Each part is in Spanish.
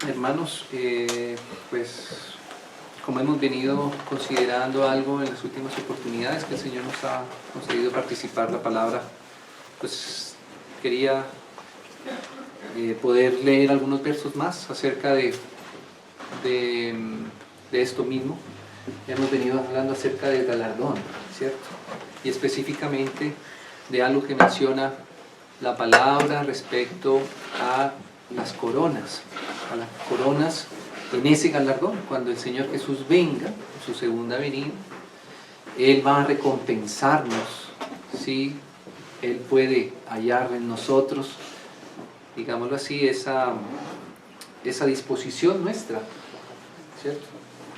hermanos, pues como hemos venido considerando algo en las últimas oportunidades que el Señor nos ha concedido participar la palabra, pues quería poder leer algunos versos más acerca de esto mismo. Hemos venido hablando acerca del galardón, ¿cierto? Y específicamente de algo que menciona la palabra respecto a las coronas en ese galardón. Cuando el Señor Jesús venga, en su segunda venida, Él va a recompensarnos, ¿sí? Él puede hallar en nosotros, digámoslo así, esa disposición nuestra, ¿cierto?,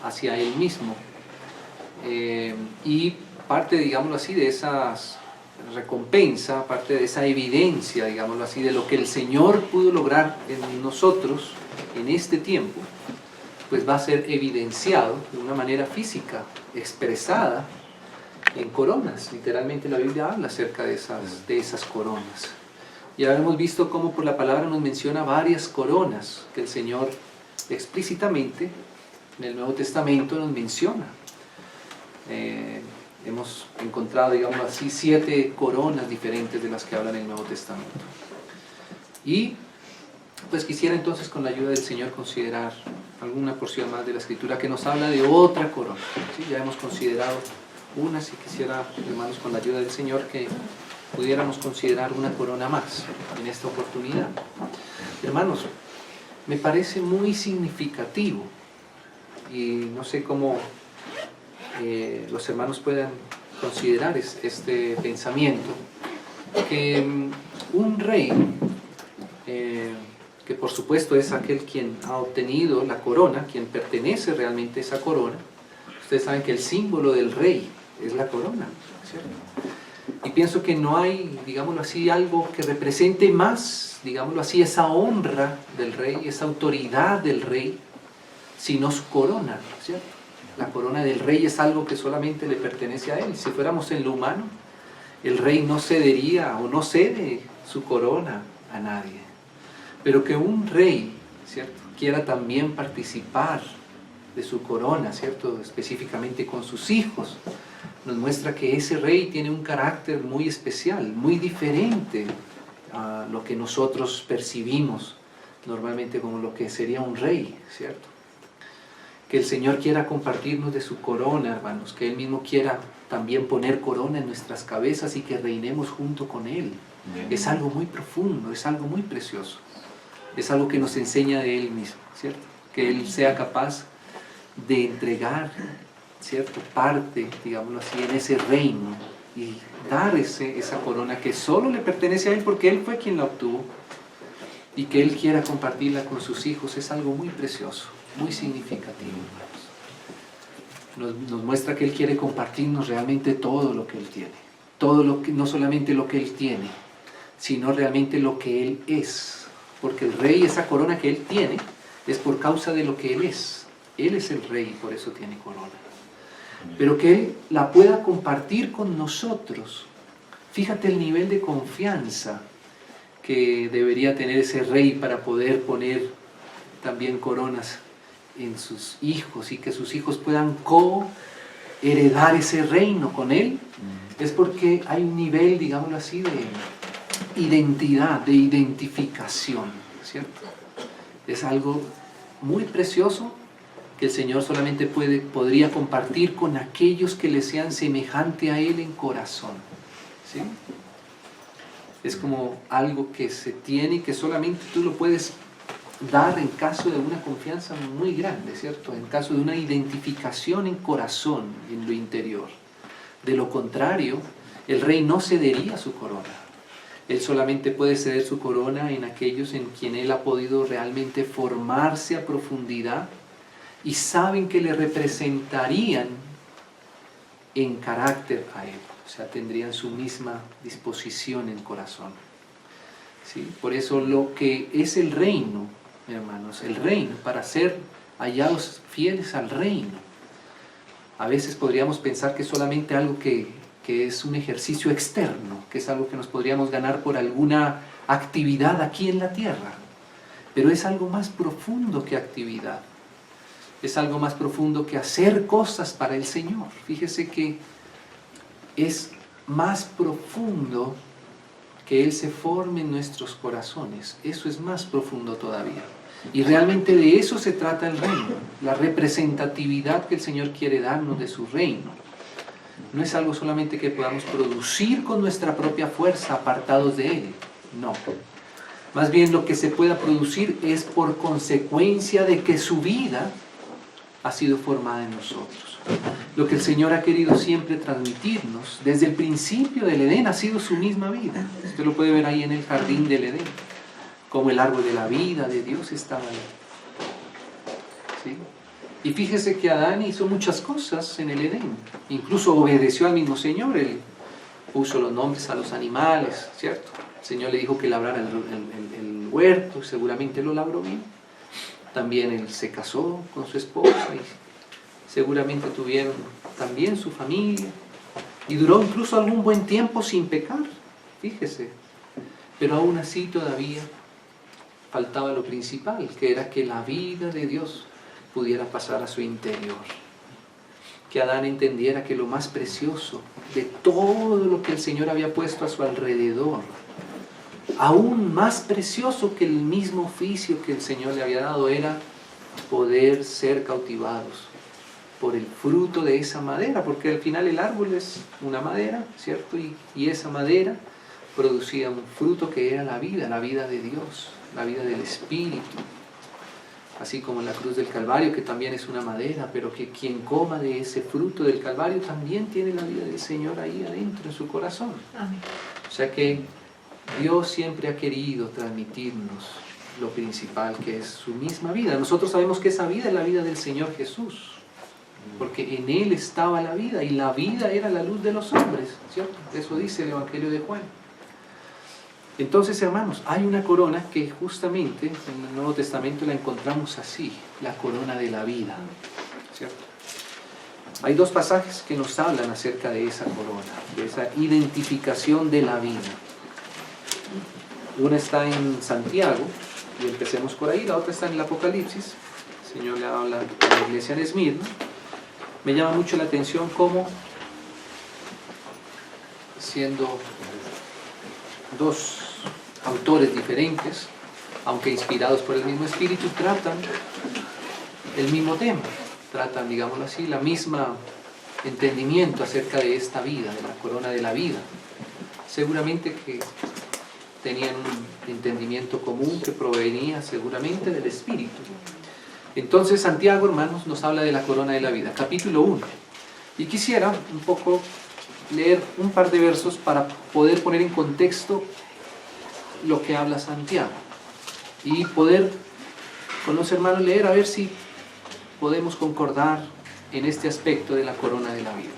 hacia Él mismo. Y parte, digámoslo así, de esas recompensa, parte de esa evidencia, digámoslo así, de lo que el Señor pudo lograr en nosotros en este tiempo, pues va a ser evidenciado de una manera física, expresada en coronas. Literalmente la Biblia habla acerca de esas coronas. Ya hemos visto cómo por la palabra nos menciona varias coronas que el Señor explícitamente en el Nuevo Testamento nos menciona. Hemos encontrado, digamos así, 7 coronas diferentes de las que hablan en el Nuevo Testamento. Y pues quisiera entonces, con la ayuda del Señor, considerar alguna porción más de la Escritura que nos habla de otra corona, ¿sí? Ya hemos considerado una, si quisiera, hermanos, con la ayuda del Señor, que pudiéramos considerar una corona más en esta oportunidad. Hermanos, me parece muy significativo, y no sé cómo los hermanos puedan considerar este pensamiento, que un rey, que por supuesto es aquel quien ha obtenido la corona, quien pertenece realmente a esa corona. Ustedes saben que el símbolo del rey es la corona, ¿cierto? Y pienso que no hay, digámoslo así, algo que represente más, digámoslo así, esa honra del rey, esa autoridad del rey, sino su corona, ¿cierto? La corona del rey es algo que solamente le pertenece a él. Si fuéramos en lo humano, el rey no cedería o no cede su corona a nadie. Pero que un rey, ¿cierto?, quiera también participar de su corona, ¿cierto?, específicamente con sus hijos, nos muestra que ese rey tiene un carácter muy especial, muy diferente a lo que nosotros percibimos normalmente como lo que sería un rey, ¿cierto? Que el Señor quiera compartirnos de su corona, hermanos, que Él mismo quiera también poner corona en nuestras cabezas y que reinemos junto con Él. Es algo muy profundo, es algo muy precioso, es algo que nos enseña de Él mismo, ¿cierto? Que Él sea capaz de entregar, ¿cierto?, parte, digámoslo así, en ese reino y dar esa corona que solo le pertenece a Él porque Él fue quien la obtuvo, y que Él quiera compartirla con sus hijos. Es algo muy precioso, muy significativo, hermanos. Nos muestra que Él quiere compartirnos realmente todo lo que Él tiene, todo lo que, no solamente lo que Él tiene, sino realmente lo que Él es, porque el rey, esa corona que Él tiene, es por causa de lo que Él es. Él es el rey, por eso tiene corona. Pero que Él la pueda compartir con nosotros. Fíjate el nivel de confianza que debería tener ese rey para poder poner también coronas en sus hijos y que sus hijos puedan co-heredar ese reino con Él. Es porque hay un nivel, digámoslo así, de identidad, de identificación, ¿cierto? Es algo muy precioso que el Señor solamente podría compartir con aquellos que le sean semejante a Él en corazón, ¿sí? Es como algo que se tiene y que solamente tú lo puedes dar en caso de una confianza muy grande, ¿cierto? En caso de una identificación en corazón, en lo interior. De lo contrario, el rey no cedería su corona. Él solamente puede ceder su corona en aquellos en quien Él ha podido realmente formarse a profundidad y saben que le representarían en carácter a Él. O sea, tendrían su misma disposición en corazón, ¿sí? Por eso lo que es el reino, hermanos, el reino, para ser hallados fieles al reino, a veces podríamos pensar que es solamente algo que es un ejercicio externo, que es algo que nos podríamos ganar por alguna actividad aquí en la tierra. Pero es algo más profundo que actividad. Es algo más profundo que hacer cosas para el Señor. Fíjese que es más profundo que Él se forme en nuestros corazones. Eso es más profundo todavía. Y realmente de eso se trata el reino, la representatividad que el Señor quiere darnos de su reino. No es algo solamente que podamos producir con nuestra propia fuerza apartados de Él, no. Más bien lo que se pueda producir es por consecuencia de que su vida ha sido formada en nosotros. Lo que el Señor ha querido siempre transmitirnos desde el principio del Edén ha sido su misma vida. Usted lo puede ver ahí en el jardín del Edén, como el árbol de la vida de Dios estaba ahí. ¿Sí? Y fíjese que Adán hizo muchas cosas en el Edén, incluso obedeció al mismo Señor. Él puso los nombres a los animales, ¿cierto? El Señor le dijo que labrara el huerto, seguramente lo labró bien. También él se casó con su esposa y seguramente tuvieron también su familia. Y duró incluso algún buen tiempo sin pecar, fíjese. Pero aún así todavía faltaba lo principal, que era que la vida de Dios pudiera pasar a su interior. Que Adán entendiera que lo más precioso de todo lo que el Señor había puesto a su alrededor, aún más precioso que el mismo oficio que el Señor le había dado, era poder ser cautivados por el fruto de esa madera, porque al final el árbol es una madera, ¿cierto? Y esa madera producía un fruto que era la vida de Dios, la vida del Espíritu. Así como la cruz del Calvario, que también es una madera, pero que quien coma de ese fruto del Calvario también tiene la vida del Señor ahí adentro, en su corazón. Amén. O sea que Dios siempre ha querido transmitirnos lo principal, que es su misma vida. Nosotros sabemos que esa vida es la vida del Señor Jesús, porque en Él estaba la vida, y la vida era la luz de los hombres, ¿cierto? Eso dice el Evangelio de Juan. Entonces, hermanos, hay una corona que justamente en el Nuevo Testamento la encontramos así, la corona de la vida, ¿cierto? Hay dos pasajes que nos hablan acerca de esa corona, de esa identificación de la vida. Una está en Santiago, y empecemos por ahí. La otra está en el Apocalipsis. El Señor le habla a la iglesia de Esmirna. Me llama mucho la atención cómo, siendo dos autores diferentes, aunque inspirados por el mismo espíritu, tratan el mismo tema, tratan, digámoslo así, la misma entendimiento acerca de esta vida, de la corona de la vida. Seguramente que tenían un entendimiento común que provenía seguramente del Espíritu. Entonces Santiago, hermanos, nos habla de la corona de la vida, capítulo 1. Y quisiera un poco leer un par de versos para poder poner en contexto lo que habla Santiago y poder con los hermanos leer, a ver si podemos concordar en este aspecto de la corona de la vida.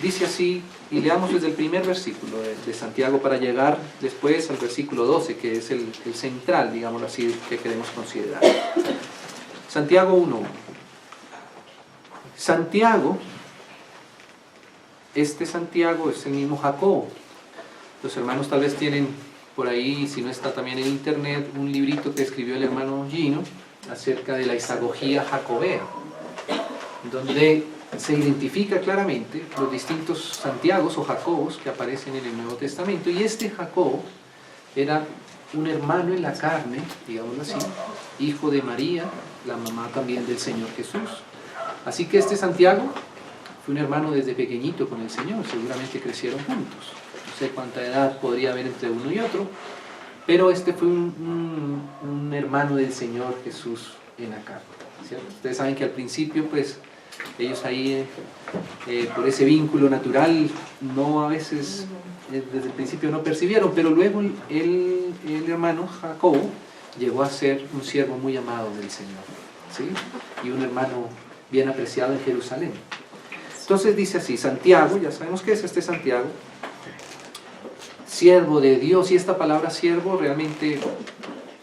Dice así, y leamos desde el primer versículo de Santiago para llegar después al versículo 12, que es el central, digámoslo así, que queremos considerar. Santiago 1:1. Santiago, este Santiago es el mismo Jacobo. Los hermanos tal vez tienen por ahí, si no está también en internet, un librito que escribió el hermano Gino acerca de la isagogía jacobea, donde se identifica claramente los distintos Santiagos o Jacobos que aparecen en el Nuevo Testamento. Y este Jacobo era un hermano en la carne, digámoslo así, hijo de María, la mamá también del Señor Jesús. Así que este Santiago fue un hermano desde pequeñito con el Señor, seguramente crecieron juntos. No sé cuánta edad podría haber entre uno y otro, pero este fue un hermano del Señor Jesús en la carne, ¿cierto? Ustedes saben que al principio, pues, ellos ahí, por ese vínculo natural, no a veces, desde el principio no percibieron, pero luego el hermano Jacobo llegó a ser un siervo muy amado del Señor, ¿sí? Y un hermano bien apreciado en Jerusalén. Entonces dice así, Santiago, ya sabemos qué es este Santiago, siervo de Dios, y esta palabra siervo realmente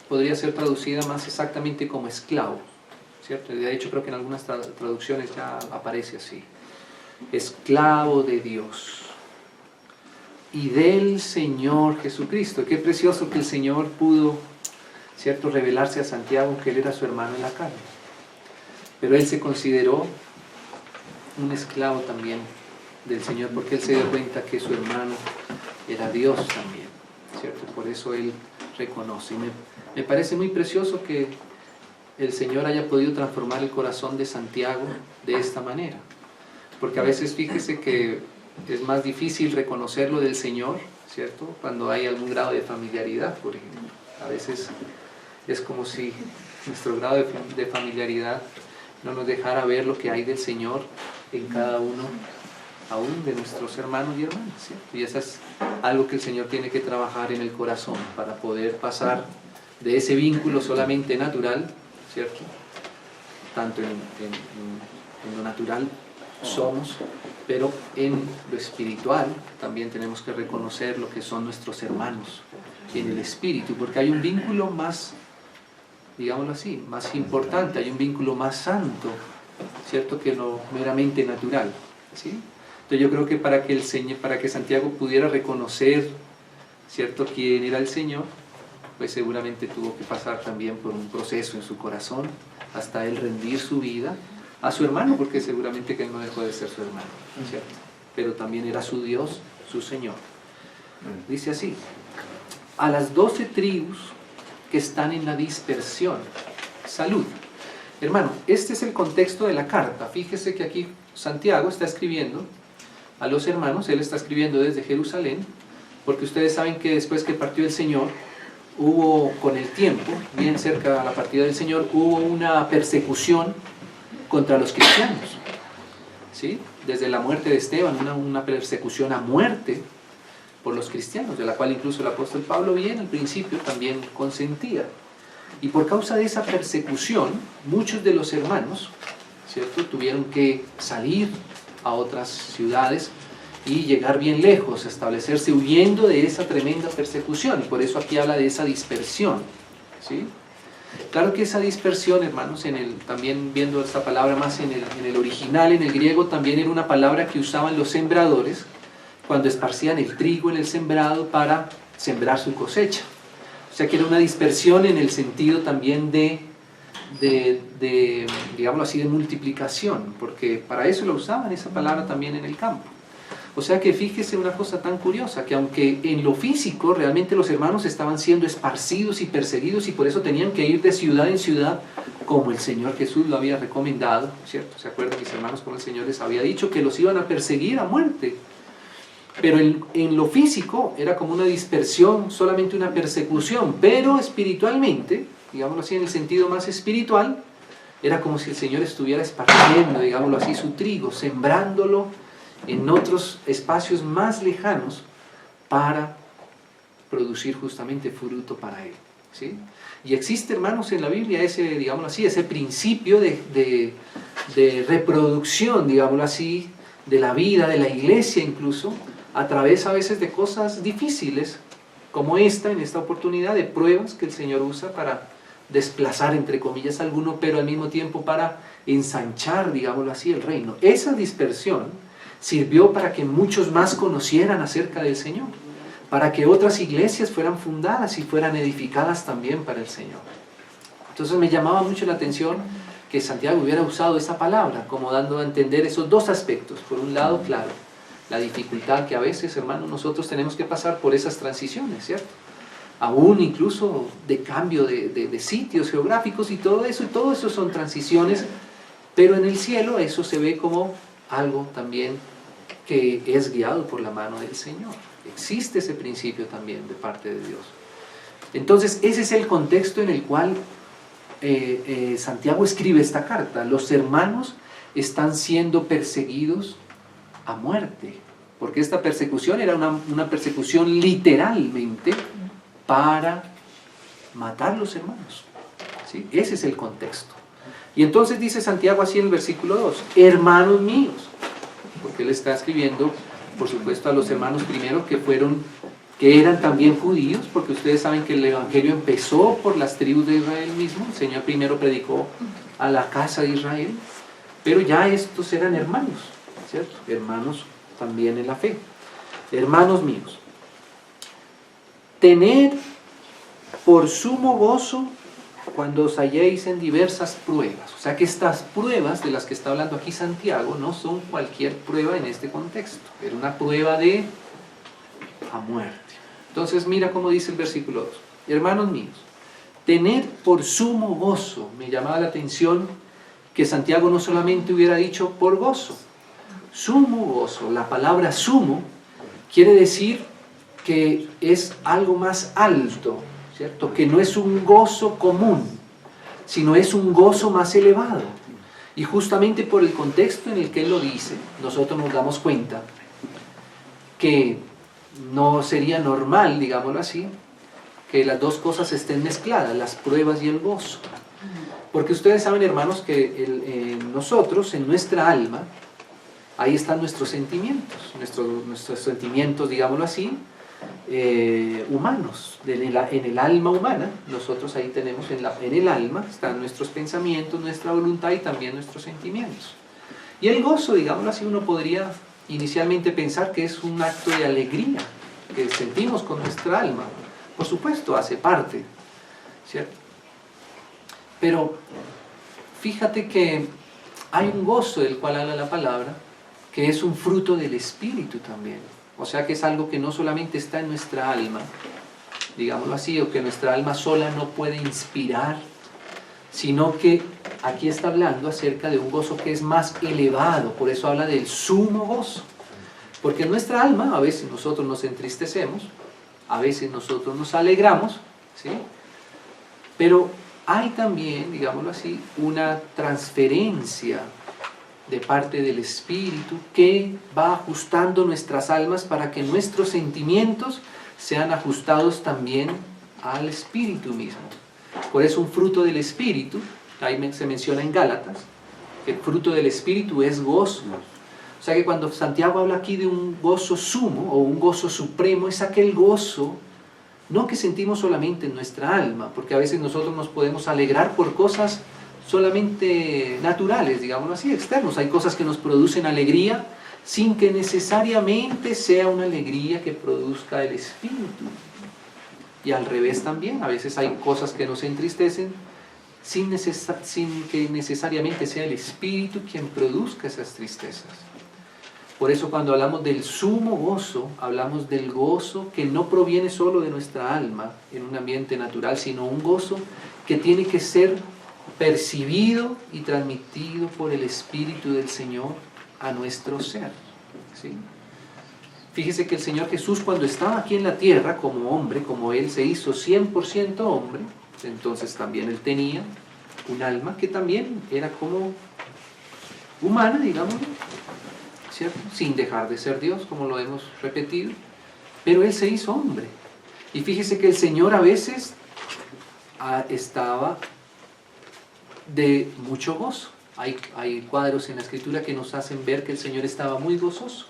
podría ser traducida más exactamente como esclavo, ¿cierto? De hecho creo que en algunas traducciones ya aparece así, esclavo de Dios y del Señor Jesucristo. Qué precioso que el Señor pudo ¿cierto?, revelarse a Santiago que él era su hermano en la carne. Pero él se consideró un esclavo también del Señor, porque él se dio cuenta que su hermano era Dios también, ¿cierto? Por eso él reconoce. Y me parece muy precioso que el Señor haya podido transformar el corazón de Santiago de esta manera. Porque a veces fíjese que es más difícil reconocerlo del Señor, ¿cierto?, cuando hay algún grado de familiaridad, por ejemplo. A veces es como si nuestro grado de familiaridad no nos dejara ver lo que hay del Señor en cada uno, aún de nuestros hermanos y hermanas, ¿cierto? Y eso es algo que el Señor tiene que trabajar en el corazón para poder pasar de ese vínculo solamente natural, ¿cierto? Tanto en lo natural somos, pero en lo espiritual también tenemos que reconocer lo que son nuestros hermanos en el espíritu, porque hay un vínculo más, digámoslo así, más importante, hay un vínculo más santo, ¿cierto?, que lo meramente natural, ¿sí? Entonces yo creo que para que Santiago pudiera reconocer, ¿cierto?, quién era el Señor, pues seguramente tuvo que pasar también por un proceso en su corazón, hasta él rendir su vida a su hermano, porque seguramente que él no dejó de ser su hermano, ¿cierto?, pero también era su Dios, su Señor. Dice así: a las 12 tribus que están en la dispersión, salud. Hermano, este es el contexto de la carta. Fíjese que aquí Santiago está escribiendo a los hermanos, él está escribiendo desde Jerusalén, porque ustedes saben que después que partió el Señor, hubo con el tiempo, bien cerca a la partida del Señor, hubo una persecución contra los cristianos, ¿sí? Desde la muerte de Esteban, una persecución a muerte por los cristianos, de la cual incluso el apóstol Pablo bien al principio también consentía. Y por causa de esa persecución, muchos de los hermanos, ¿cierto?, tuvieron que salir a otras ciudades y llegar bien lejos, establecerse huyendo de esa tremenda persecución. Y por eso aquí habla de esa dispersión, ¿sí? Claro que esa dispersión, hermanos, también viendo esta palabra más en el original, en el griego, también era una palabra que usaban los sembradores cuando esparcían el trigo en el sembrado para sembrar su cosecha. O sea que era una dispersión en el sentido también de digámoslo así, de multiplicación, porque para eso lo usaban esa palabra también en el campo. O sea que fíjese una cosa tan curiosa, que aunque en lo físico realmente los hermanos estaban siendo esparcidos y perseguidos y por eso tenían que ir de ciudad en ciudad, como el Señor Jesús lo había recomendado, ¿cierto? ¿Se acuerdan, mis hermanos, como el Señor les había dicho que los iban a perseguir a muerte? Pero en lo físico era como una dispersión, solamente una persecución, pero espiritualmente, digámoslo así, en el sentido más espiritual, era como si el Señor estuviera esparciendo, digámoslo así, su trigo, sembrándolo en otros espacios más lejanos para producir justamente fruto para Él, ¿sí? Y existe, hermanos, en la Biblia ese, digámoslo así, ese principio de reproducción, digámoslo así, de la vida, de la iglesia incluso, a través a veces de cosas difíciles, como en esta oportunidad de pruebas que el Señor usa para desplazar, entre comillas, a alguno, pero al mismo tiempo para ensanchar, digámoslo así, el reino. Esa dispersión sirvió para que muchos más conocieran acerca del Señor, para que otras iglesias fueran fundadas y fueran edificadas también para el Señor. Entonces me llamaba mucho la atención que Santiago hubiera usado esa palabra, como dando a entender esos dos aspectos. Por un lado, claro, la dificultad que a veces, hermanos, nosotros tenemos que pasar por esas transiciones, ¿cierto? Aún incluso de cambio de sitios geográficos y todo eso son transiciones, pero en el cielo eso se ve como algo también que es guiado por la mano del Señor. Existe ese principio también de parte de Dios. Entonces ese es el contexto en el cual Santiago escribe esta carta. Los hermanos están siendo perseguidos a muerte, porque esta persecución era una persecución literalmente para matar a los hermanos, ¿sí? Ese es el contexto. Y entonces dice Santiago así en el versículo 2, hermanos míos, porque él está escribiendo, por supuesto, a los hermanos primero que eran también judíos, porque ustedes saben que el evangelio empezó por las tribus de Israel mismo. El Señor primero predicó a la casa de Israel, pero ya estos eran hermanos, ¿cierto? Hermanos también en la fe. Hermanos míos, tened por sumo gozo cuando os halléis en diversas pruebas. O sea que estas pruebas de las que está hablando aquí Santiago no son cualquier prueba en este contexto. Era una prueba de a muerte. Entonces mira cómo dice el versículo 2. Hermanos míos, tened por sumo gozo. Me llamaba la atención que Santiago no solamente hubiera dicho por gozo. Sumo gozo. La palabra sumo quiere decir que es algo más alto, ¿cierto? Que no es un gozo común, sino es un gozo más elevado. Y justamente por el contexto en el que él lo dice, nosotros nos damos cuenta que no sería normal, digámoslo así, que las dos cosas estén mezcladas, las pruebas y el gozo. Porque ustedes saben, hermanos, que nosotros, en nuestra alma, ahí están nuestros sentimientos, nuestros sentimientos, digámoslo así, humanos. En el alma humana, nosotros ahí tenemos, en el alma, están nuestros pensamientos, nuestra voluntad y también nuestros sentimientos. Y el gozo, digámoslo así, uno podría inicialmente pensar que es un acto de alegría que sentimos con nuestra alma. Por supuesto, hace parte, ¿cierto? Pero fíjate que hay un gozo del cual habla la palabra, que es un fruto del Espíritu también. O sea que es algo que no solamente está en nuestra alma, digámoslo así, o que nuestra alma sola no puede inspirar, sino que aquí está hablando acerca de un gozo que es más elevado. Por eso habla del sumo gozo. Porque en nuestra alma a veces nosotros nos entristecemos, a veces nosotros nos alegramos, ¿sí? Pero hay también, digámoslo así, una transferencia de parte del Espíritu que va ajustando nuestras almas para que nuestros sentimientos sean ajustados también al Espíritu mismo. Por eso un fruto del Espíritu, ahí se menciona en Gálatas, que el fruto del Espíritu es gozo. O sea que cuando Santiago habla aquí de un gozo sumo o un gozo supremo, es aquel gozo no que sentimos solamente en nuestra alma, porque a veces nosotros nos podemos alegrar por cosas solamente naturales, digámoslo así, externos. Hay cosas que nos producen alegría sin que necesariamente sea una alegría que produzca el Espíritu. Y al revés también, a veces hay cosas que nos entristecen sin que necesariamente sea el Espíritu quien produzca esas tristezas. Por eso cuando hablamos del sumo gozo, hablamos del gozo que no proviene solo de nuestra alma en un ambiente natural, sino un gozo que tiene que ser percibido y transmitido por el Espíritu del Señor a nuestro ser, ¿sí? Fíjese que el Señor Jesús, cuando estaba aquí en la tierra como hombre, como Él se hizo 100% hombre, entonces también Él tenía un alma que también era como humana, digámoslo, ¿cierto? Sin dejar de ser Dios, como lo hemos repetido, pero Él se hizo hombre. Y fíjese que el Señor a veces estaba de mucho gozo. Hay cuadros en la Escritura que nos hacen ver que el Señor estaba muy gozoso.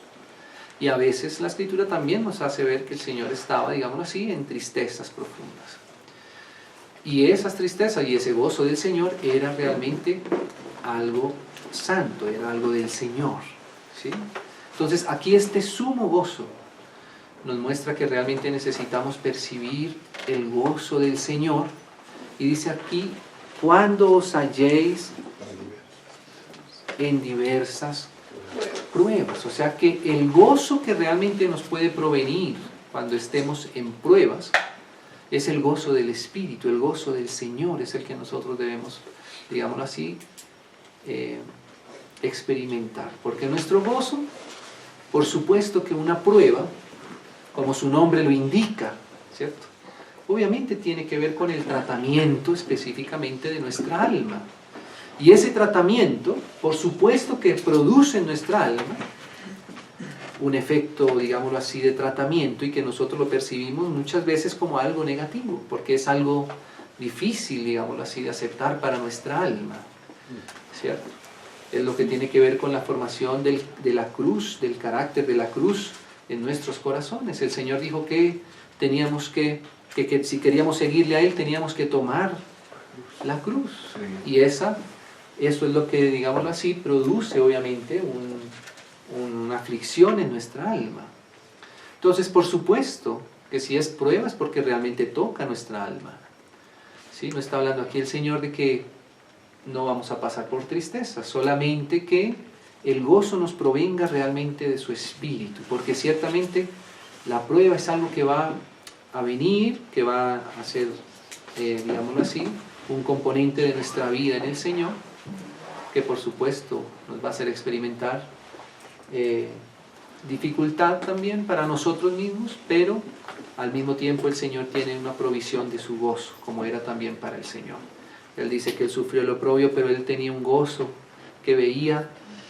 Y a veces la Escritura también nos hace ver que el Señor estaba, digámoslo así, en tristezas profundas. Y esas tristezas y ese gozo del Señor era realmente algo santo, era algo del Señor, ¿sí? Entonces aquí este sumo gozo nos muestra que realmente necesitamos percibir el gozo del Señor. Y dice aquí, cuando os halléis en diversas pruebas. O sea que el gozo que realmente nos puede provenir cuando estemos en pruebas es el gozo del Espíritu, el gozo del Señor es el que nosotros debemos, digámoslo así, experimentar. Porque nuestro gozo, por supuesto que una prueba, como su nombre lo indica, ¿cierto? Obviamente tiene que ver con el tratamiento específicamente de nuestra alma. Y ese tratamiento, por supuesto que produce en nuestra alma un efecto, digámoslo así, de tratamiento y que nosotros lo percibimos muchas veces como algo negativo, porque es algo difícil, digámoslo así, de aceptar para nuestra alma, ¿cierto? Es lo que tiene que ver con la formación de la cruz, del carácter de la cruz en nuestros corazones. El Señor dijo que teníamos que si queríamos seguirle a Él, teníamos que tomar la cruz. Y eso es lo que, digámoslo así, produce obviamente una aflicción en nuestra alma. Entonces, por supuesto que si es prueba es porque realmente toca nuestra alma. ¿Sí? No está hablando aquí el Señor de que no vamos a pasar por tristeza, solamente que el gozo nos provenga realmente de su espíritu, porque ciertamente la prueba es algo que va a venir, que va a ser, digámoslo así, un componente de nuestra vida en el Señor, que por supuesto nos va a hacer experimentar dificultad también para nosotros mismos, pero al mismo tiempo el Señor tiene una provisión de su gozo, como era también para el Señor. Él dice que Él sufrió el oprobio, pero Él tenía un gozo que veía,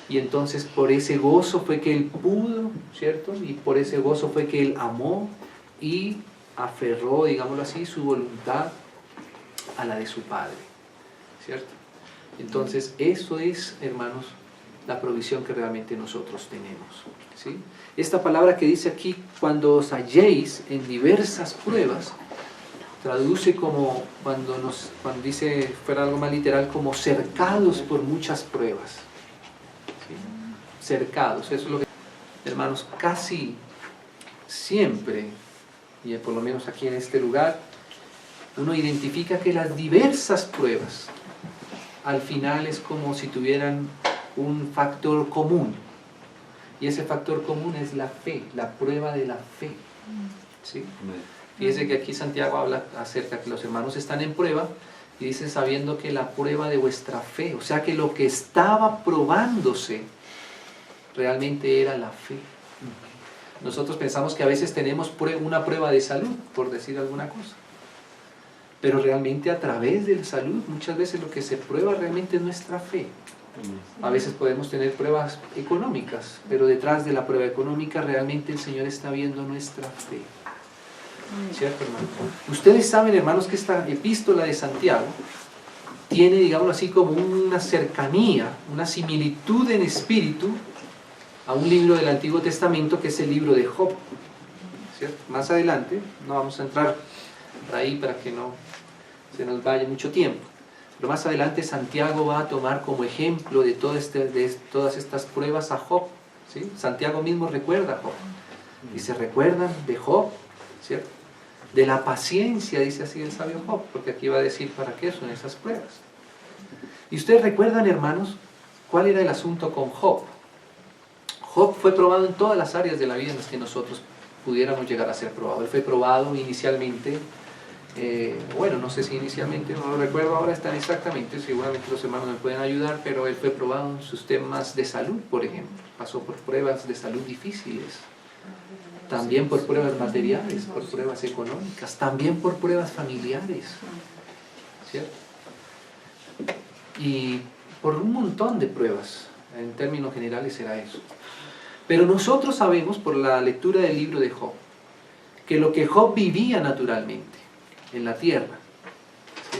y entonces por ese gozo fue que Él pudo, ¿cierto? Y por ese gozo fue que Él amó y aferró, digámoslo así, su voluntad a la de su Padre, ¿cierto? Entonces eso es, hermanos, la provisión que realmente nosotros tenemos, ¿sí? Esta palabra que dice aquí, cuando os halléis en diversas pruebas, traduce como, cuando dice, fuera algo más literal, como cercados por muchas pruebas, ¿sí? Cercados, eso es lo que, hermanos, casi siempre, y por lo menos aquí en este lugar, uno identifica que las diversas pruebas al final es como si tuvieran un factor común, y ese factor común es la fe, la prueba de la fe, ¿sí? Fíjese que aquí Santiago habla acerca de que los hermanos están en prueba, y dice sabiendo que la prueba de vuestra fe, o sea que lo que estaba probándose realmente era la fe. Nosotros pensamos que a veces tenemos una prueba de salud, por decir alguna cosa, pero realmente a través de la salud muchas veces lo que se prueba realmente es nuestra fe. A veces podemos tener pruebas económicas, pero detrás de la prueba económica realmente el Señor está viendo nuestra fe. ¿Cierto, hermano? Ustedes saben, hermanos, que esta epístola de Santiago tiene, digámoslo así, como una cercanía, una similitud en espíritu a un libro del Antiguo Testamento que es el libro de Job, ¿cierto? Más adelante, no vamos a entrar ahí para que no se nos vaya mucho tiempo, pero más adelante Santiago va a tomar como ejemplo de todas estas pruebas a Job, ¿sí? Santiago mismo recuerda a Job, y se recuerdan de Job, ¿cierto? De la paciencia, dice así el sabio Job, porque aquí va a decir para qué son esas pruebas. Y ustedes recuerdan, hermanos, cuál era el asunto con Job. Job fue probado en todas las áreas de la vida en las que nosotros pudiéramos llegar a ser probados. Él fue probado inicialmente, bueno, no sé si inicialmente, no lo recuerdo ahora están exactamente, seguramente los hermanos me pueden ayudar, pero él fue probado en sus temas de salud, por ejemplo. Pasó por pruebas de salud difíciles, también por pruebas materiales, por pruebas económicas, también por pruebas familiares, ¿cierto? Y por un montón de pruebas, en términos generales era eso. Pero nosotros sabemos por la lectura del libro de Job, que lo que Job vivía naturalmente en la tierra, ¿sí?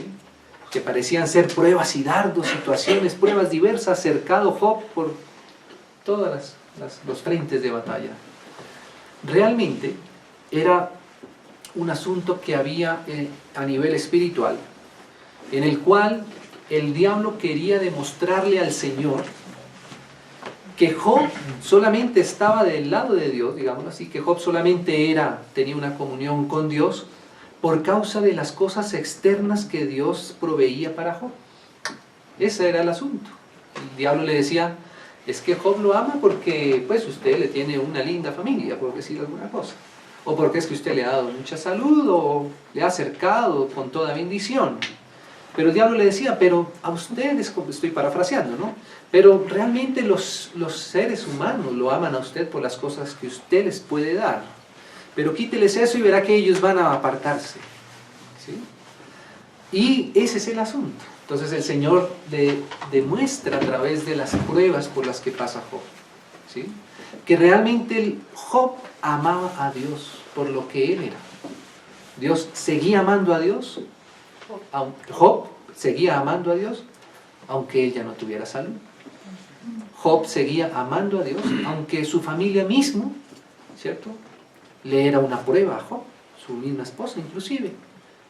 Que parecían ser pruebas y dardos, situaciones, pruebas diversas, cercado Job por todos los frentes de batalla. Realmente era un asunto que había a nivel espiritual, en el cual el diablo quería demostrarle al Señor que Job solamente estaba del lado de Dios, digamos así, que Job solamente tenía una comunión con Dios por causa de las cosas externas que Dios proveía para Job. Ese era el asunto. El diablo le decía, es que Job lo ama porque pues usted le tiene una linda familia, por decir alguna cosa, o porque es que usted le ha dado mucha salud o le ha acercado con toda bendición. Pero el diablo le decía, pero a ustedes, estoy parafraseando, ¿no? Pero realmente los seres humanos lo aman a usted por las cosas que usted les puede dar. Pero quíteles eso y verá que ellos van a apartarse, ¿sí? Y ese es el asunto. Entonces el Señor demuestra a través de las pruebas por las que pasa Job, ¿sí? Que realmente Job amaba a Dios por lo que él era. Dios seguía amando a Dios. Job seguía amando a Dios aunque él ya no tuviera salud. Job seguía amando a Dios aunque su familia mismo, ¿cierto?, le era una prueba a Job, su misma esposa inclusive.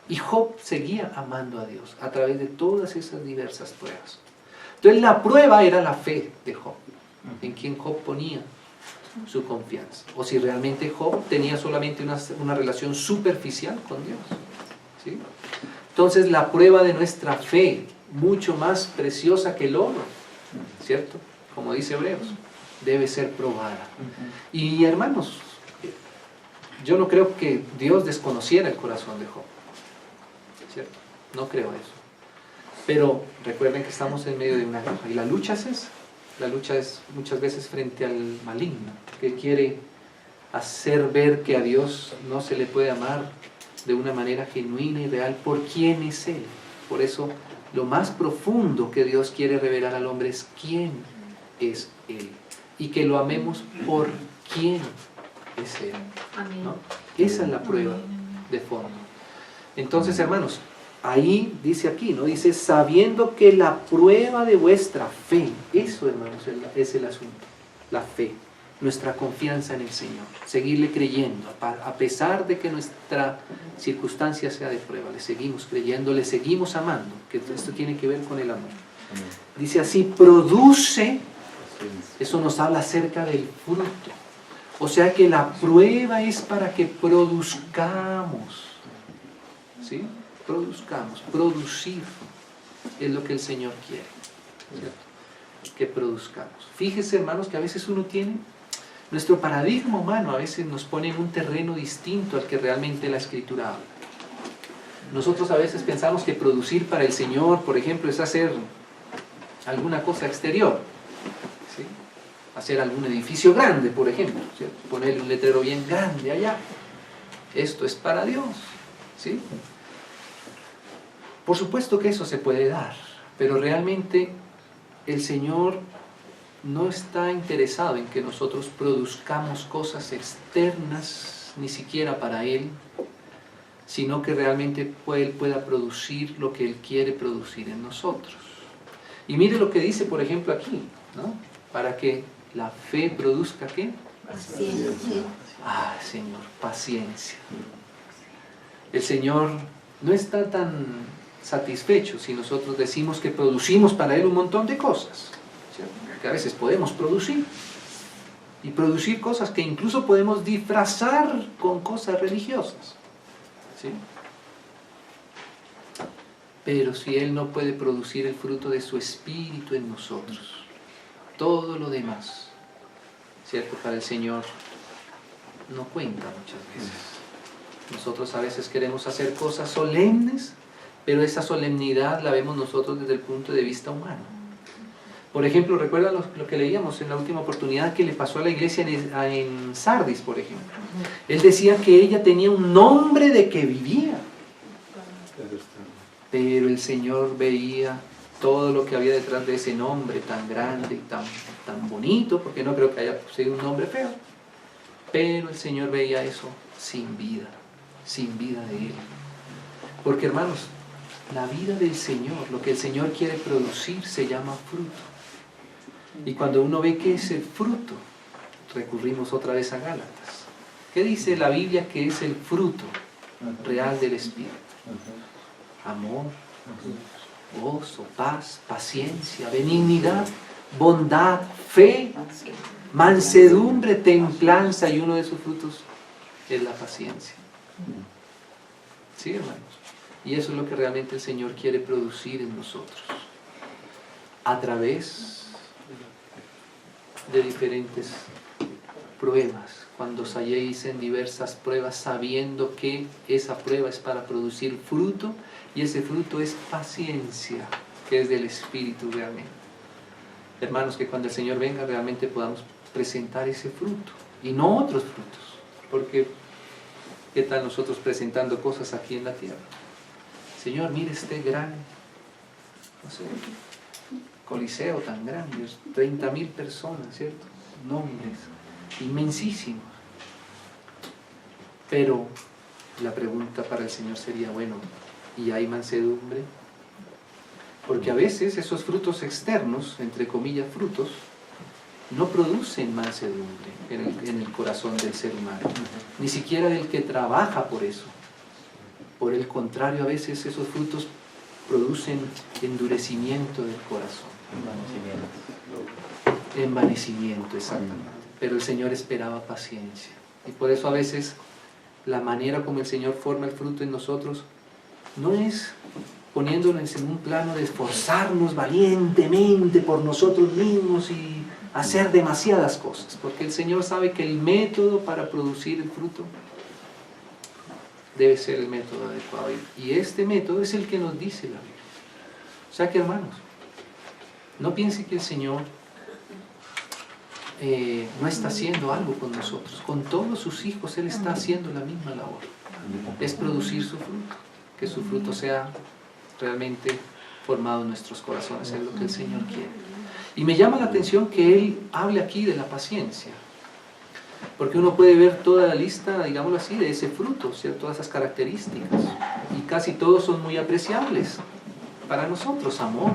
Y Job seguía amando a Dios a través de todas esas diversas pruebas. Entonces la prueba era la fe de Job, en quien Job ponía su confianza, o si realmente Job tenía solamente una relación superficial con Dios, ¿sí? Entonces la prueba de nuestra fe, mucho más preciosa que el oro, ¿cierto? Como dice Hebreos, debe ser probada. Y hermanos, yo no creo que Dios desconociera el corazón de Job, ¿cierto? No creo eso. Pero recuerden que estamos en medio de una guerra, y la lucha es esa. La lucha es muchas veces frente al maligno, que quiere hacer ver que a Dios no se le puede amar de una manera genuina y real por quién es Él. Por eso lo más profundo que Dios quiere revelar al hombre es quién es Él, y que lo amemos por quién es Él, ¿no? Esa es la prueba de fondo. Entonces, hermanos, ahí dice aquí, ¿no? Dice, sabiendo que la prueba de vuestra fe, eso, hermanos, es el asunto, la fe, nuestra confianza en el Señor, seguirle creyendo, a pesar de que nuestra circunstancia sea de prueba, le seguimos creyendo, le seguimos amando, que esto tiene que ver con el amor. Dice así, produce, eso nos habla acerca del fruto, o sea que la prueba es para que produzcamos, ¿sí? Produzcamos, producir es lo que el Señor quiere, ¿cierto? Que produzcamos. Fíjese, hermanos, que a veces uno tiene, nuestro paradigma humano a veces nos pone en un terreno distinto al que realmente la Escritura habla. Nosotros a veces pensamos que producir para el Señor, por ejemplo, es hacer alguna cosa exterior, ¿sí? Hacer algún edificio grande, por ejemplo, ¿cierto? Ponerle un letrero bien grande allá. Esto es para Dios, ¿sí? Por supuesto que eso se puede dar, pero realmente el Señor no está interesado en que nosotros produzcamos cosas externas, ni siquiera para Él, sino que realmente Él pueda producir lo que Él quiere producir en nosotros. Y mire lo que dice, por ejemplo, aquí, ¿no? Para que la fe produzca, ¿qué? Paciencia. Ah, Señor, paciencia. El Señor no está tan satisfecho si nosotros decimos que producimos para Él un montón de cosas, ¿cierto? Que a veces podemos producir, y producir cosas que incluso podemos disfrazar con cosas religiosas, ¿sí? Pero si Él no puede producir el fruto de su Espíritu en nosotros, todo lo demás, ¿cierto? Para el Señor no cuenta muchas veces. Nosotros a veces queremos hacer cosas solemnes, pero esa solemnidad la vemos nosotros desde el punto de vista humano. Por ejemplo, ¿recuerdan lo que leíamos en la última oportunidad que le pasó a la iglesia en Sardis, por ejemplo? Él decía que ella tenía un nombre de que vivía, pero el Señor veía todo lo que había detrás de ese nombre tan grande y tan bonito, porque no creo que haya sido un nombre feo, pero el Señor veía eso sin vida de Él. Porque, hermanos, la vida del Señor, lo que el Señor quiere producir, se llama fruto. Y cuando uno ve que es el fruto, recurrimos otra vez a Gálatas. ¿Qué dice la Biblia que es el fruto real del Espíritu? Amor, gozo, paz, paciencia, benignidad, bondad, fe, mansedumbre, templanza, y uno de sus frutos es la paciencia. ¿Sí, hermanos? Y eso es lo que realmente el Señor quiere producir en nosotros, a través de diferentes pruebas. Cuando os halléis en diversas pruebas, sabiendo que esa prueba es para producir fruto, y ese fruto es paciencia, que es del Espíritu realmente. Hermanos, que cuando el Señor venga realmente podamos presentar ese fruto, y no otros frutos, porque ¿qué tal nosotros presentando cosas aquí en la tierra? Señor, mire este gran, no sé, coliseo tan grande, 30.000 personas, ¿cierto? Nombres inmensísimos. Pero la pregunta para el Señor sería, bueno, ¿y hay mansedumbre? Porque a veces esos frutos externos, entre comillas frutos, no producen mansedumbre en el corazón del ser humano, ni siquiera del que trabaja por eso. Por el contrario, a veces esos frutos producen endurecimiento del corazón. Envanecimiento, exactamente. Pero el Señor esperaba paciencia. Y por eso a veces la manera como el Señor forma el fruto en nosotros no es poniéndonos en un plano de esforzarnos valientemente por nosotros mismos y hacer demasiadas cosas, porque el Señor sabe que el método para producir el fruto debe ser el método adecuado, y este método es el que nos dice la Biblia. O sea que, hermanos, no piense que el Señor no está haciendo algo con nosotros. Con todos sus hijos Él está haciendo la misma labor, es producir su fruto, que su fruto sea realmente formado en nuestros corazones, es lo que el Señor quiere. Y me llama la atención que Él hable aquí de la paciencia, porque uno puede ver toda la lista, digámoslo así, de ese fruto, ¿cierto? Todas esas características, y casi todos son muy apreciables para nosotros. Amor,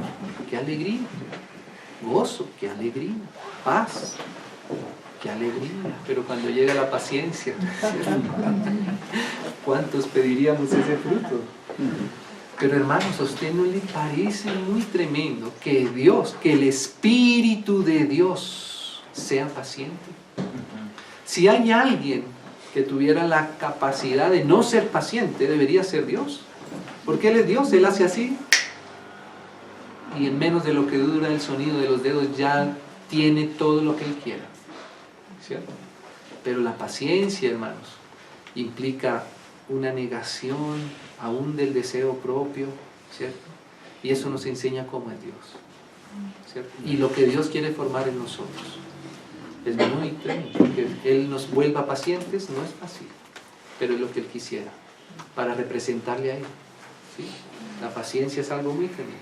qué alegría; gozo, qué alegría; paz, qué alegría. Pero cuando llega la paciencia, ¿cierto? ¿Cuántos pediríamos ese fruto? Pero, hermanos, ¿a usted no le parece muy tremendo que Dios, que el Espíritu de Dios sea paciente? Si hay alguien que tuviera la capacidad de no ser paciente, debería ser Dios, porque Él es Dios. Él hace así y en menos de lo que dura el sonido de los dedos ya tiene todo lo que Él quiera, ¿cierto? Pero la paciencia, hermanos, implica una negación aún del deseo propio, ¿cierto? Y eso nos enseña cómo es Dios, ¿cierto? Y lo que Dios quiere formar en nosotros es muy tremendo, porque Él nos vuelva pacientes no es fácil, pero es lo que Él quisiera para representarle a Él, ¿sí? La paciencia es algo muy tremendo,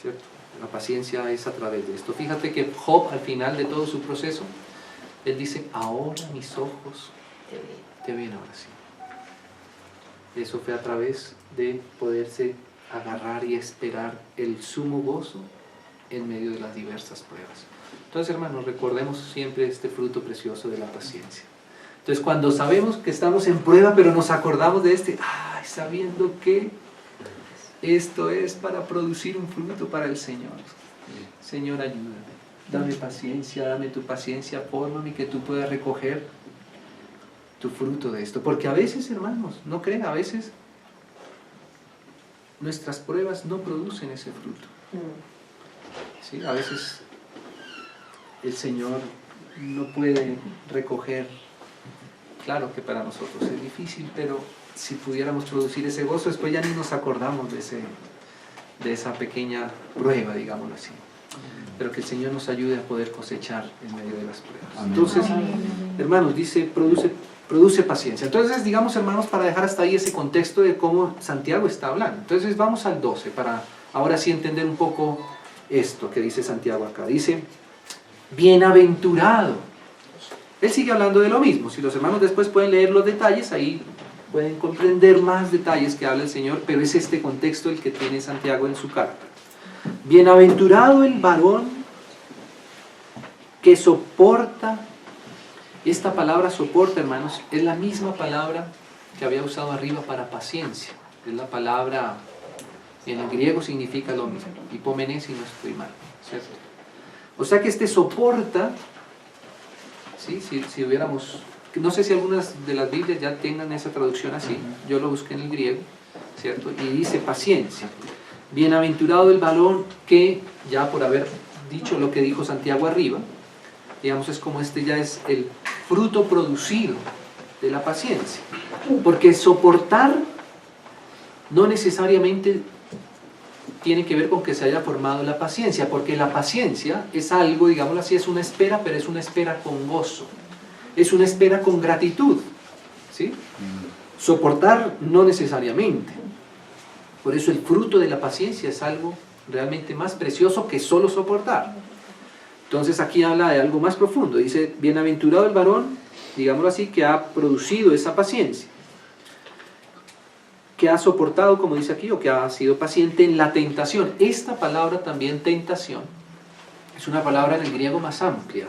¿cierto? La paciencia es a través de esto. Fíjate que Job, al final de todo su proceso, él dice: ahora mis ojos te ven, ahora sí. Eso fue a través de poderse agarrar y esperar el sumo gozo en medio de las diversas pruebas. Entonces, hermanos, recordemos siempre este fruto precioso de la paciencia. Entonces, cuando sabemos que estamos en prueba, pero nos acordamos de sabiendo que esto es para producir un fruto para el Señor. Señor, ayúdame, dame paciencia, dame tu paciencia, fórmame, que tú puedas recoger tu fruto de esto. Porque a veces, hermanos, no crean, a veces nuestras pruebas no producen ese fruto. ¿Sí? A veces el Señor no puede recoger. Claro que para nosotros es difícil, pero si pudiéramos producir ese gozo, después ya ni nos acordamos de esa pequeña prueba, digámoslo así. Pero que el Señor nos ayude a poder cosechar en medio de las pruebas. Amén. Entonces, hermanos, dice, produce paciencia. Entonces, digamos, hermanos, para dejar hasta ahí ese contexto de cómo Santiago está hablando. Entonces, vamos al 12, para ahora sí entender un poco esto que dice Santiago acá. Dice: bienaventurado. Él sigue hablando de lo mismo. Si los hermanos después pueden leer los detalles, ahí pueden comprender más detalles que habla el Señor, pero es este contexto el que tiene Santiago en su carta. Bienaventurado el varón que soporta. Esta palabra soporta, hermanos, es la misma palabra que había usado arriba para paciencia. Es la palabra, en el griego significa lo mismo, hipomené, si no estoy mal, ¿cierto? O sea que este soporta, ¿sí? Si hubiéramos, no sé si algunas de las Biblias ya tengan esa traducción así, yo lo busqué en el griego, ¿cierto? Y dice paciencia. Bienaventurado el varón que, ya por haber dicho lo que dijo Santiago arriba, digamos, es como este ya es el fruto producido de la paciencia. Porque soportar no necesariamente tiene que ver con que se haya formado la paciencia, porque la paciencia es algo, digámoslo así, es una espera, pero es una espera con gozo, es una espera con gratitud, ¿sí? Soportar no necesariamente. Por eso el fruto de la paciencia es algo realmente más precioso que solo soportar. Entonces aquí habla de algo más profundo. Dice: bienaventurado el varón, digámoslo así, que ha producido esa paciencia, que ha soportado, como dice aquí, o que ha sido paciente en la tentación. Esta palabra también, tentación, es una palabra en el griego más amplia.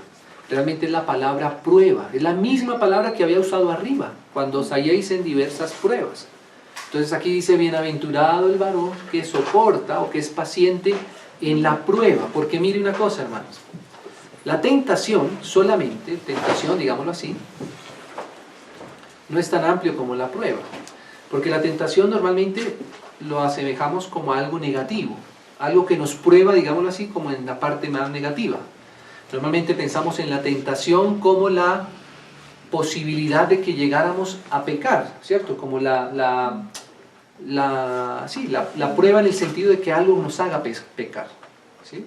Realmente es la palabra prueba. Es la misma palabra que había usado arriba, cuando os halléis en diversas pruebas. Entonces aquí dice: bienaventurado el varón que soporta o que es paciente en la prueba. Porque mire una cosa, hermanos. La tentación, solamente, tentación, digámoslo así, no es tan amplio como la prueba. Porque la tentación normalmente lo asemejamos como algo negativo, algo que nos prueba, digámoslo así, como en la parte más negativa. Normalmente pensamos en la tentación como la posibilidad de que llegáramos a pecar, ¿cierto? Como la prueba en el sentido de que algo nos haga pecar, ¿sí?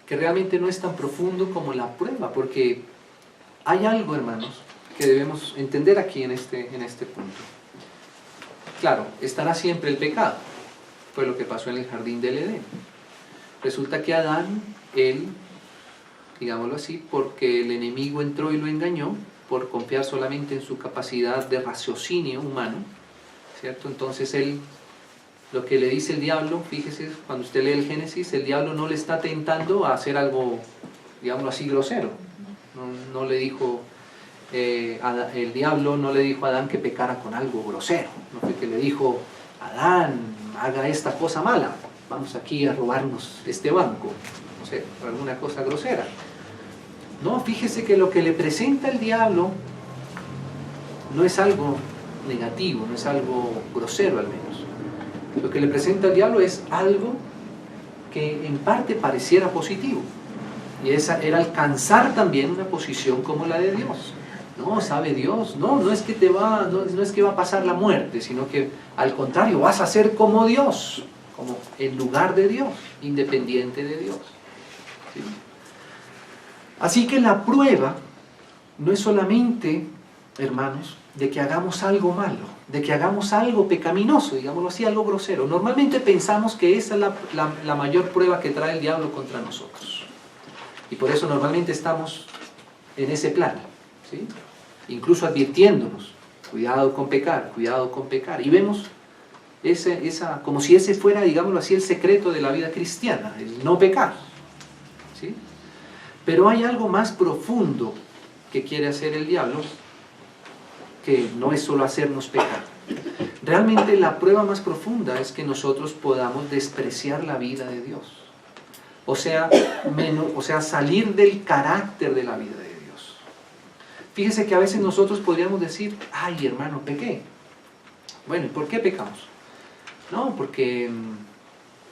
Que realmente no es tan profundo como la prueba, porque hay algo, hermanos, que debemos entender aquí en este punto. Claro, estará siempre el pecado, fue lo que pasó en el jardín del Edén. Resulta que Adán, él, digámoslo así, porque el enemigo entró y lo engañó, por confiar solamente en su capacidad de raciocinio humano, ¿cierto? Entonces él, lo que le dice el diablo, fíjese, cuando usted lee el Génesis, el diablo no le está tentando a hacer algo, digámoslo así, grosero. No le dijo, el diablo no le dijo a Adán que pecara con algo grosero, no fue que le dijo, Adán, haga esta cosa mala, vamos aquí a robarnos este banco, no sé, alguna cosa grosera. No, fíjese que lo que le presenta el diablo no es algo negativo, no es algo grosero al menos. Lo que le presenta el diablo es algo que en parte pareciera positivo. Y esa era alcanzar también una posición como la de Dios. No, sabe Dios, no es que no es que va a pasar la muerte, sino que al contrario, vas a ser como Dios, como en lugar de Dios, independiente de Dios. ¿Sí? Así que la prueba no es solamente, hermanos, de que hagamos algo malo, de que hagamos algo pecaminoso, digámoslo así, algo grosero. Normalmente pensamos que esa es la mayor prueba que trae el diablo contra nosotros. Y por eso normalmente estamos en ese plan, ¿sí? Incluso advirtiéndonos, cuidado con pecar, cuidado con pecar. Y vemos como si ese fuera, digámoslo así, el secreto de la vida cristiana, el no pecar, ¿sí? Pero hay algo más profundo que quiere hacer el diablo, que no es solo hacernos pecar. Realmente la prueba más profunda es que nosotros podamos despreciar la vida de Dios. O sea, salir del carácter de la vida de Dios. Fíjese que a veces nosotros podríamos decir, ay hermano, pequé. Bueno, ¿y por qué pecamos? No, porque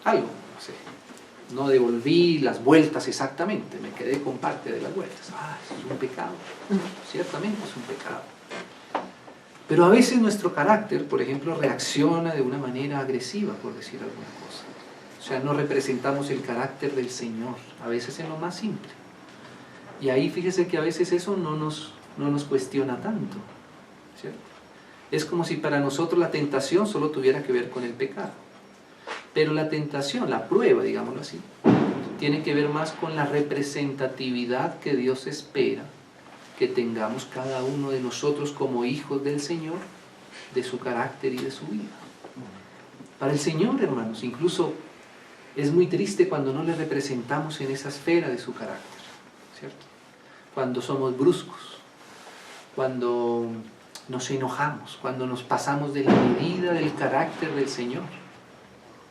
algo, no sé, no devolví las vueltas exactamente, me quedé con parte de las vueltas. Ah, eso es un pecado. Ciertamente es un pecado. Pero a veces nuestro carácter, por ejemplo, reacciona de una manera agresiva, por decir alguna cosa. O sea, no representamos el carácter del Señor, a veces en lo más simple. Y ahí fíjese que a veces eso no nos cuestiona tanto, ¿cierto? Es como si para nosotros la tentación solo tuviera que ver con el pecado. Pero la tentación, la prueba, digámoslo así, tiene que ver más con la representatividad que Dios espera que tengamos cada uno de nosotros como hijos del Señor, de su carácter y de su vida. Para el Señor, hermanos, incluso es muy triste cuando no le representamos en esa esfera de su carácter, ¿cierto? Cuando somos bruscos, cuando nos enojamos, cuando nos pasamos de la medida del carácter del Señor,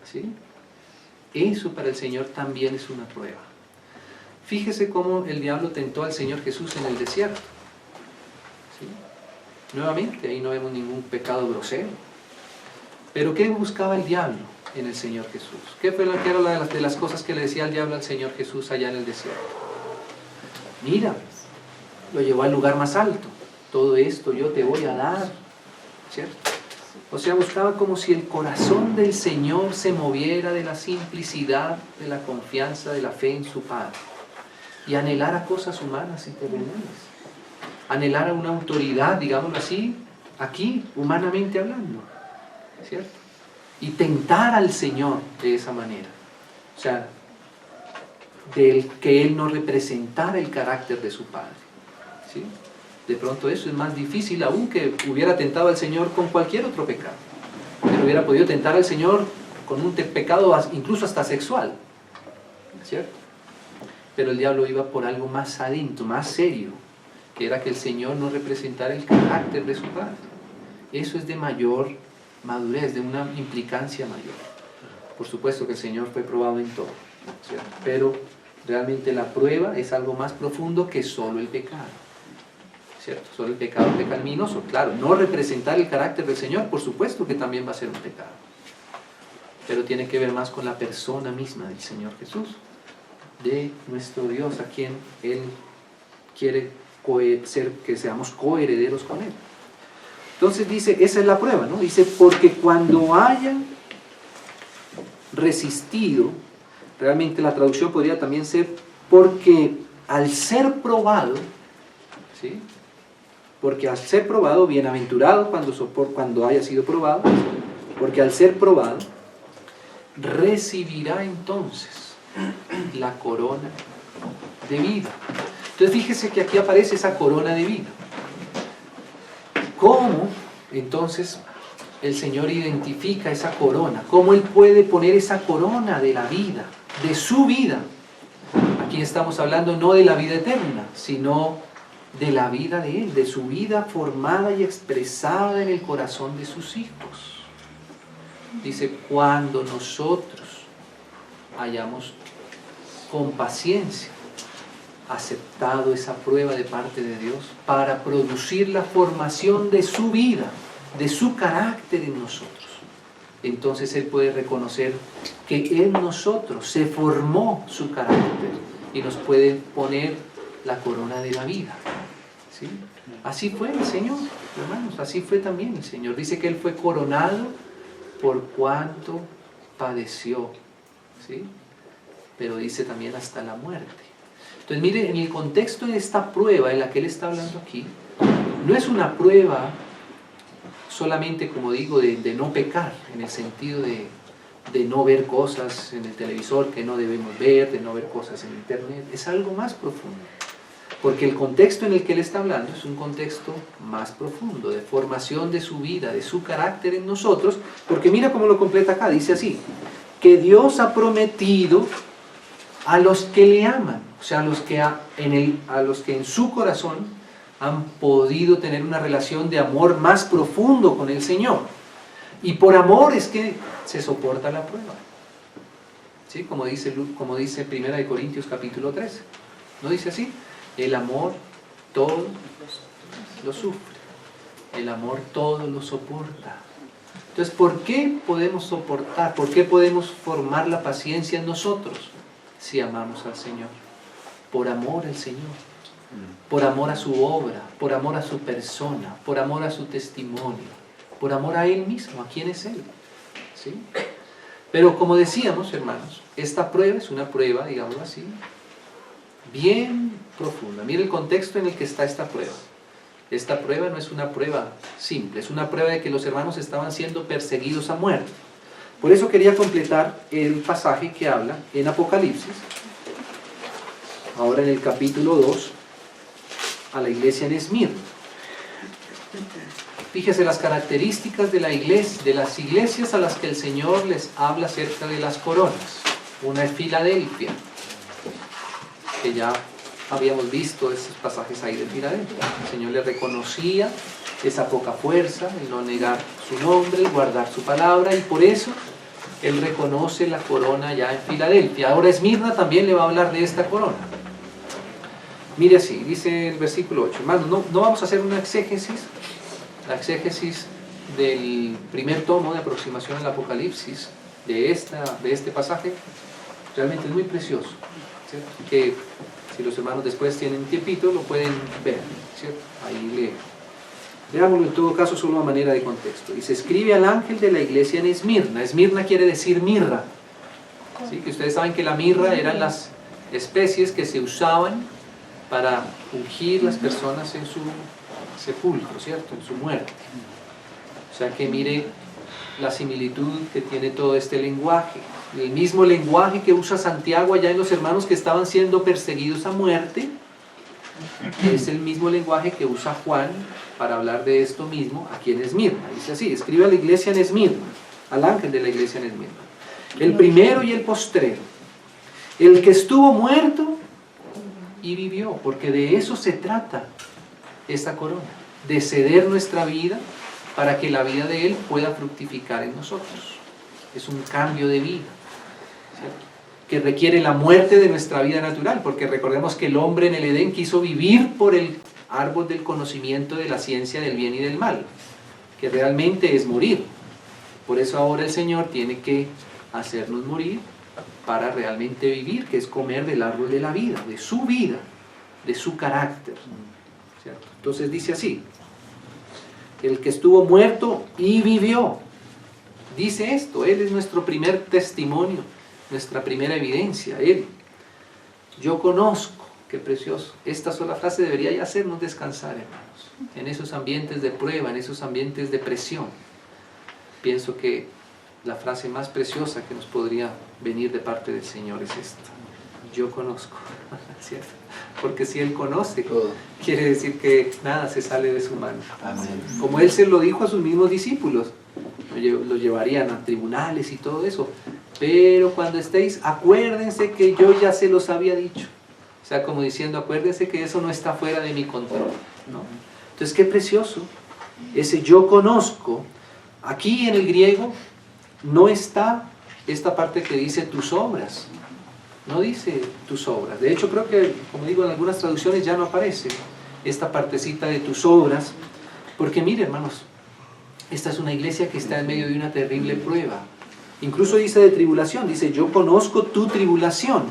¿sí? Eso para el Señor también es una prueba. Fíjese cómo el diablo tentó al Señor Jesús en el desierto, ¿sí? Nuevamente, ahí no vemos ningún pecado grosero. Pero ¿qué buscaba el diablo en el Señor Jesús? ¿Qué fue que era una de las cosas que le decía el diablo al Señor Jesús allá en el desierto? Mira, lo llevó al lugar más alto. Todo esto yo te voy a dar, ¿cierto? O sea, buscaba como si el corazón del Señor se moviera de la simplicidad, de la confianza, de la fe en su Padre. Y anhelara cosas humanas y terrenales. Anhelara una autoridad, digámoslo así, aquí, humanamente hablando, ¿cierto? Y tentar al Señor de esa manera. O sea, que Él no representara el carácter de su Padre, ¿sí? De pronto eso es más difícil aún que hubiera tentado al Señor con cualquier otro pecado. Que hubiera podido tentar al Señor con un pecado incluso hasta sexual, ¿cierto? Pero el diablo iba por algo más adentro, más serio, que era que el Señor no representara el carácter de su Padre. Eso es de mayor madurez, de una implicancia mayor. Por supuesto que el Señor fue probado en todo, ¿cierto? Pero realmente la prueba es algo más profundo que solo el pecado, ¿cierto? Solo el pecado pecaminoso, claro. No representar el carácter del Señor, por supuesto que también va a ser un pecado. Pero tiene que ver más con la persona misma del Señor Jesús, de nuestro Dios, a quien Él quiere que seamos coherederos con Él. Entonces dice, esa es la prueba, ¿no? Dice, porque cuando hayan resistido, realmente la traducción podría también ser, porque al ser probado, ¿sí? Porque al ser probado, bienaventurado cuando haya sido probado, porque al ser probado, recibirá entonces la corona de vida. Entonces fíjese que aquí aparece esa corona de vida. ¿Cómo entonces el Señor identifica esa corona? ¿Cómo Él puede poner esa corona de la vida, de su vida? Aquí estamos hablando no de la vida eterna, sino de la vida de Él, de su vida formada y expresada en el corazón de sus hijos. Dice, cuando nosotros hayamos con paciencia aceptado esa prueba de parte de Dios para producir la formación de su vida, de su carácter en nosotros, entonces Él puede reconocer que en nosotros se formó su carácter y nos puede poner la corona de la vida, ¿sí? Así fue el Señor, hermanos, así fue también el Señor. Dice que Él fue coronado por cuanto padeció, ¿sí? Pero dice también hasta la muerte. Entonces mire, en el contexto de esta prueba en la que Él está hablando aquí, no es una prueba solamente, como digo, de no pecar, en el sentido de no ver cosas en el televisor que no debemos ver, de no ver cosas en internet. Es algo más profundo, porque el contexto en el que Él está hablando es un contexto más profundo, de formación de su vida, de su carácter en nosotros, porque mira cómo lo completa acá, dice así, que Dios ha prometido a los que le aman, o sea, a los que en su corazón han podido tener una relación de amor más profundo con el Señor. Y por amor es que se soporta la prueba. ¿Sí? Como dice 1 Corintios capítulo 13. ¿No dice así? El amor todo lo sufre. El amor todo lo soporta. Entonces, ¿por qué podemos soportar? ¿Por qué podemos formar la paciencia en nosotros? Si amamos al Señor. Por amor al Señor. Por amor a su obra, por amor a su persona, por amor a su testimonio, por amor a Él mismo, a quién es Él. ¿Sí? Pero como decíamos, hermanos, esta prueba es una prueba, digámoslo así, bien profunda. Mire el contexto en el que está esta prueba. Esta prueba no es una prueba simple, es una prueba de que los hermanos estaban siendo perseguidos a muerte. Por eso quería completar el pasaje que habla en Apocalipsis, ahora en el capítulo 2, a la iglesia en Esmirna. Fíjese las características de la iglesia, de las iglesias a las que el Señor les habla acerca de las coronas. Una es Filadelfia, que ya habíamos visto esos pasajes ahí de Filadelfia. El Señor le reconocía esa poca fuerza, el no negar su nombre, el guardar su palabra, y por eso Él reconoce la corona ya en Filadelfia. Ahora Esmirna también le va a hablar de esta corona. Mire así, dice el versículo 8. Hermanos, no vamos a hacer una exégesis, la exégesis del primer tomo de aproximación al Apocalipsis, de este pasaje, realmente es muy precioso, ¿cierto? Que si los hermanos después tienen tiempito, lo pueden ver, ¿cierto? Ahí leen. Veámoslo en todo caso solo a manera de contexto. Dice, escribe al ángel de la iglesia en Esmirna. Esmirna quiere decir mirra. ¿Sí? Que ustedes saben que la mirra eran las especies que se usaban para ungir las personas en su sepulcro, ¿cierto? En su muerte. O sea que mire la similitud que tiene todo este lenguaje. El mismo lenguaje que usa Santiago allá en los hermanos que estaban siendo perseguidos a muerte, es el mismo lenguaje que usa Juan para hablar de esto mismo aquí en Esmirna. Dice así, escribe a la iglesia en Esmirna, al ángel de la iglesia en Esmirna. El primero y el postrero, el que estuvo muerto y vivió, porque de eso se trata esta corona, de ceder nuestra vida para que la vida de Él pueda fructificar en nosotros. Es un cambio de vida, ¿cierto? Que requiere la muerte de nuestra vida natural, porque recordemos que el hombre en el Edén quiso vivir por el árbol del conocimiento de la ciencia del bien y del mal, que realmente es morir. Por eso ahora el Señor tiene que hacernos morir para realmente vivir, que es comer del árbol de la vida, de su carácter, ¿cierto? Entonces dice así: el que estuvo muerto y vivió. Dice esto, Él es nuestro primer testimonio, nuestra primera evidencia, Él. Yo conozco, qué precioso. Esta sola frase debería ya hacernos descansar, hermanos, en esos ambientes de prueba, en esos ambientes de presión. Pienso que la frase más preciosa que nos podría venir de parte del Señor es esta: yo conozco, ¿cierto? Porque si Él conoce, quiere decir que nada se sale de su mano. Amén. Como Él se lo dijo a sus mismos discípulos, lo llevarían a tribunales y todo eso, pero cuando estéis, acuérdense que yo ya se los había dicho. O sea, como diciendo, acuérdense que eso no está fuera de mi control, ¿no? Entonces, qué precioso, ese yo conozco. Aquí en el griego no está esta parte que dice tus obras, no dice tus obras. De hecho, creo que, como digo, en algunas traducciones ya no aparece esta partecita de tus obras, porque mire, hermanos, esta es una iglesia que está en medio de una terrible prueba. Incluso dice de tribulación, dice yo conozco tu tribulación,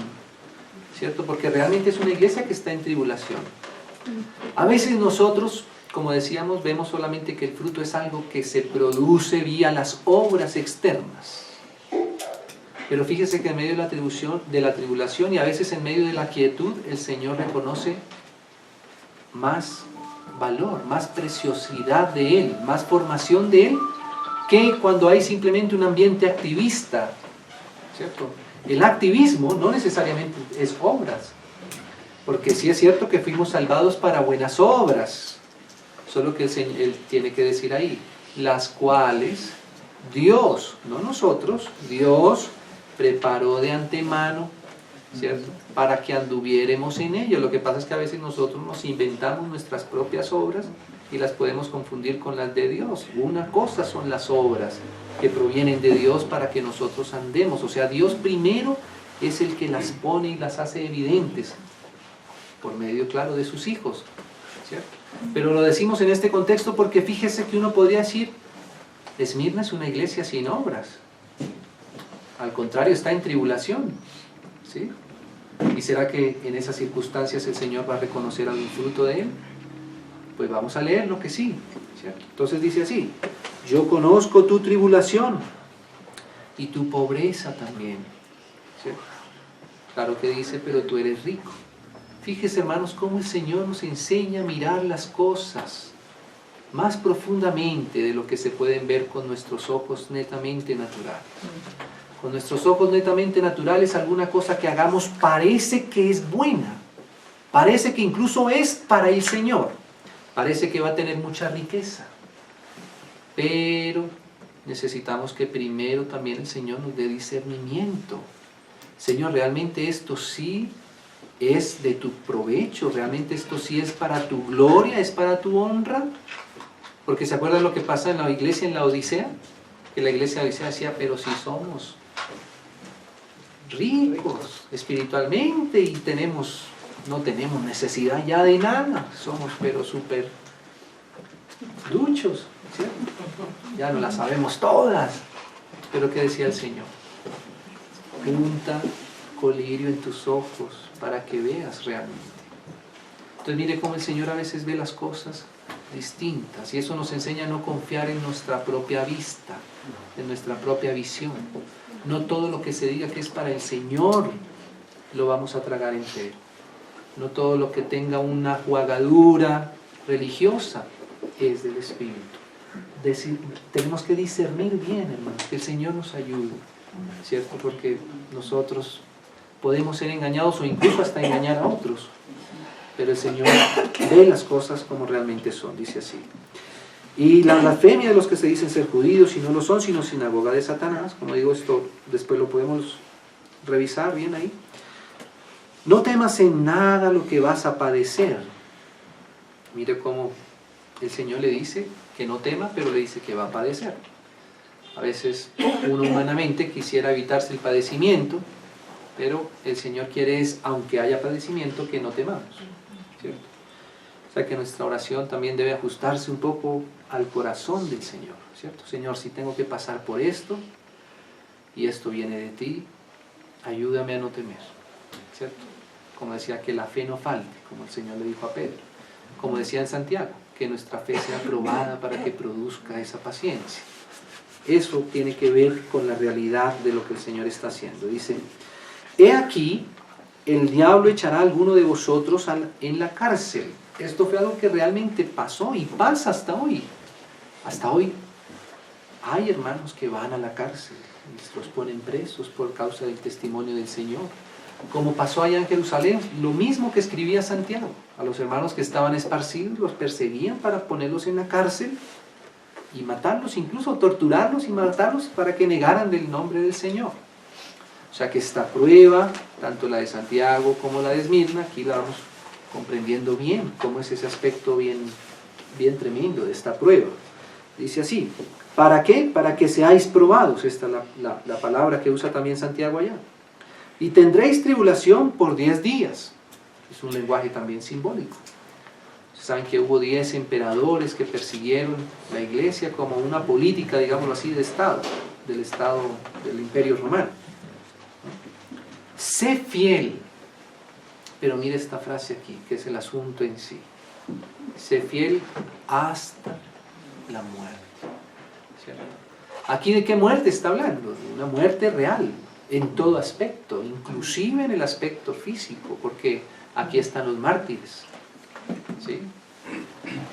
¿cierto? Porque realmente es una iglesia que está en tribulación. A veces nosotros, como decíamos, vemos solamente que el fruto es algo que se produce vía las obras externas. Pero fíjese que en medio de la tribulación y a veces en medio de la quietud, el Señor reconoce más valor, más preciosidad de Él, más formación de Él, que cuando hay simplemente un ambiente activista, ¿cierto? El activismo no necesariamente es obras, porque sí es cierto que fuimos salvados para buenas obras, solo que Él tiene que decir ahí, las cuales Dios, no nosotros, Dios preparó de antemano, ¿cierto? Para que anduviéremos en ello. Lo que pasa es que a veces nosotros nos inventamos nuestras propias obras y las podemos confundir con las de Dios. Una cosa son las obras que provienen de Dios para que nosotros andemos. O sea, Dios primero es el que las pone y las hace evidentes por medio, claro, de sus hijos, ¿cierto? Pero lo decimos en este contexto porque fíjese que uno podría decir, Esmirna es una iglesia sin obras. Al contrario, está en tribulación, ¿sí? ¿Y será que en esas circunstancias el Señor va a reconocer algún fruto de Él? Pues vamos a leer lo que sí, ¿cierto? Entonces dice así, yo conozco tu tribulación y tu pobreza también, ¿cierto? Claro que dice, pero tú eres rico. Fíjese, hermanos, cómo el Señor nos enseña a mirar las cosas más profundamente de lo que se pueden ver con nuestros ojos netamente naturales. Con nuestros ojos netamente naturales, alguna cosa que hagamos parece que es buena, parece que incluso es para el Señor, parece que va a tener mucha riqueza, pero necesitamos que primero también el Señor nos dé discernimiento. Señor, realmente esto sí es de tu provecho, realmente esto sí es para tu gloria, es para tu honra. Porque ¿se acuerdan lo que pasa en la iglesia en la Odisea? Que la iglesia de Odisea decía, pero si somos ricos espiritualmente y no tenemos necesidad ya de nada, somos pero súper duchos, ¿cierto? Ya no las sabemos todas. Pero ¿qué decía el Señor? Punta colirio en tus ojos para que veas realmente. Entonces mire cómo el Señor a veces ve las cosas distintas y eso nos enseña a no confiar en nuestra propia vista, en nuestra propia visión. No todo lo que se diga que es para el Señor lo vamos a tragar entero. No todo lo que tenga una jugadura religiosa es del Espíritu. Tenemos que discernir bien, hermanos, que el Señor nos ayude, ¿cierto? Porque nosotros podemos ser engañados o incluso hasta engañar a otros. Pero el Señor ve las cosas como realmente son, dice así. Y la blasfemia de los que se dicen ser judíos y no lo son, sino sinagoga de Satanás. Como digo, esto después lo podemos revisar bien ahí. No temas en nada lo que vas a padecer. Mire cómo el Señor le dice que no tema, pero le dice que va a padecer. A veces uno humanamente quisiera evitarse el padecimiento, pero el Señor quiere es, aunque haya padecimiento, que no temamos, ¿cierto? O sea que nuestra oración también debe ajustarse un poco al corazón del Señor, ¿cierto? Señor, si tengo que pasar por esto, y esto viene de ti, ayúdame a no temer, ¿cierto? Como decía, que la fe no falte, como el Señor le dijo a Pedro. Como decía en Santiago, que nuestra fe sea probada para que produzca esa paciencia. Eso tiene que ver con la realidad de lo que el Señor está haciendo. Dice, he aquí, el diablo echará a alguno de vosotros en la cárcel. Esto fue algo que realmente pasó y pasa hasta hoy. Hasta hoy hay hermanos que van a la cárcel, los ponen presos por causa del testimonio del Señor. Como pasó allá en Jerusalén, lo mismo que escribía Santiago. A los hermanos que estaban esparcidos los perseguían para ponerlos en la cárcel y matarlos, incluso torturarlos y matarlos para que negaran del nombre del Señor. O sea que esta prueba, tanto la de Santiago como la de Esmirna, aquí la vamos comprendiendo bien, cómo es ese aspecto bien tremendo de esta prueba. Dice así, ¿para qué? Para que seáis probados, esta es la palabra que usa también Santiago allá. Y tendréis tribulación por 10 días. Es un lenguaje también simbólico. Saben que hubo 10 emperadores que persiguieron la iglesia como una política, digámoslo así, de Estado, del Imperio Romano. Sé fiel, pero mire esta frase aquí, que es el asunto en sí. Sé fiel hasta la muerte. ¿Cierto? Aquí ¿de qué muerte está hablando? De una muerte real, en todo aspecto, inclusive en el aspecto físico, porque aquí están los mártires. ¿Sí?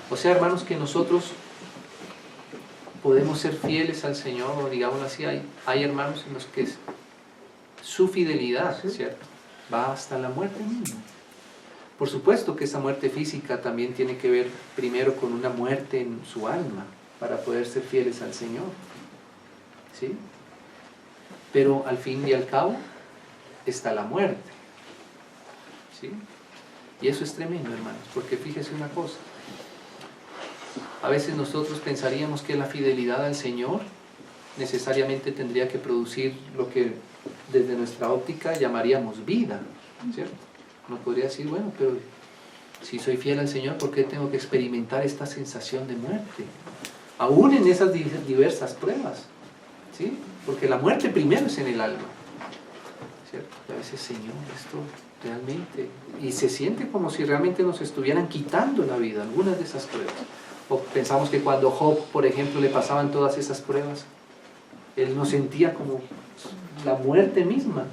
O sea, hermanos, que nosotros podemos ser fieles al Señor, o digámoslo así, hay hermanos en los que su fidelidad, ¿cierto?, va hasta la muerte misma. Por supuesto que esa muerte física también tiene que ver primero con una muerte en su alma, para poder ser fieles al Señor. ¿Sí? Pero al fin y al cabo está la muerte. ¿Sí? Y eso es tremendo, hermanos, porque fíjese una cosa. A veces nosotros pensaríamos que la fidelidad al Señor necesariamente tendría que producir lo que desde nuestra óptica llamaríamos vida, ¿cierto? Uno podría decir, bueno, pero si soy fiel al Señor, ¿por qué tengo que experimentar esta sensación de muerte? Aún en esas diversas pruebas, ¿sí? Porque la muerte primero es en el alma, ¿cierto? Y a veces, Señor, esto realmente, y se siente como si realmente nos estuvieran quitando la vida, algunas de esas pruebas. O pensamos que cuando Job, por ejemplo, le pasaban todas esas pruebas, él no sentía como la muerte misma,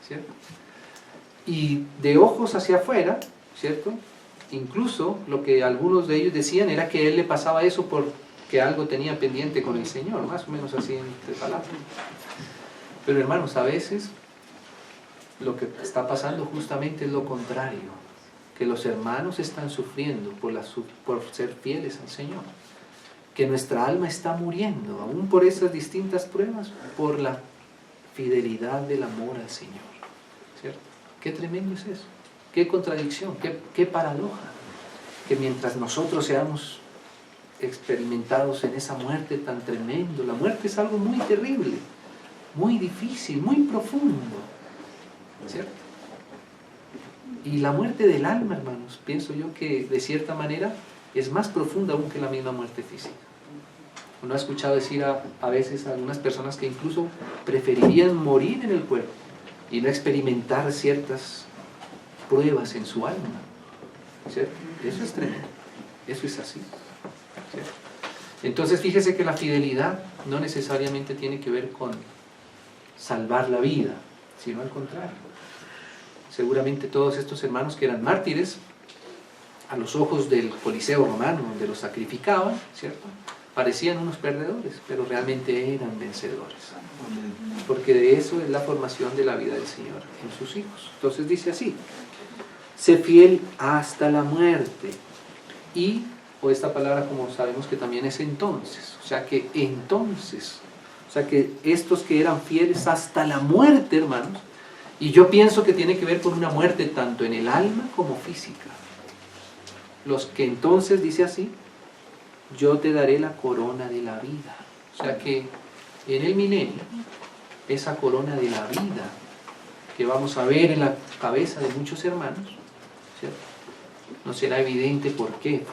¿cierto? Y de ojos hacia afuera, ¿cierto? Incluso lo que algunos de ellos decían era que él le pasaba eso porque algo tenía pendiente con el Señor, más o menos así entre palabras. Pero hermanos, a veces lo que está pasando justamente es lo contrario, que los hermanos están sufriendo por ser fieles al Señor, que nuestra alma está muriendo, aún por esas distintas pruebas, por la fidelidad del amor al Señor, ¿cierto? Qué tremendo es eso, qué contradicción, qué paradoja, que mientras nosotros seamos experimentados en esa muerte tan tremenda, la muerte es algo muy terrible, muy difícil, muy profundo, ¿cierto? Y la muerte del alma, hermanos, pienso yo que de cierta manera es más profunda aún que la misma muerte física. Uno ha escuchado decir a veces a algunas personas que incluso preferirían morir en el cuerpo y no experimentar ciertas pruebas en su alma, ¿cierto? Eso es tremendo, eso es así, ¿cierto? Entonces fíjese que la fidelidad no necesariamente tiene que ver con salvar la vida, sino al contrario. Seguramente todos estos hermanos que eran mártires, a los ojos del Coliseo romano, donde los sacrificaban, ¿cierto?, parecían unos perdedores, pero realmente eran vencedores. Porque de eso es la formación de la vida del Señor en sus hijos. Entonces dice así, sé fiel hasta la muerte. Y, o esta palabra como sabemos que también es entonces, o sea que estos que eran fieles hasta la muerte, hermanos, y yo pienso que tiene que ver con una muerte tanto en el alma como física. Los que entonces, dice así, yo te daré la corona de la vida. O sea que en el milenio, esa corona de la vida que vamos a ver en la cabeza de muchos hermanos, ¿cierto?, nos será evidente por qué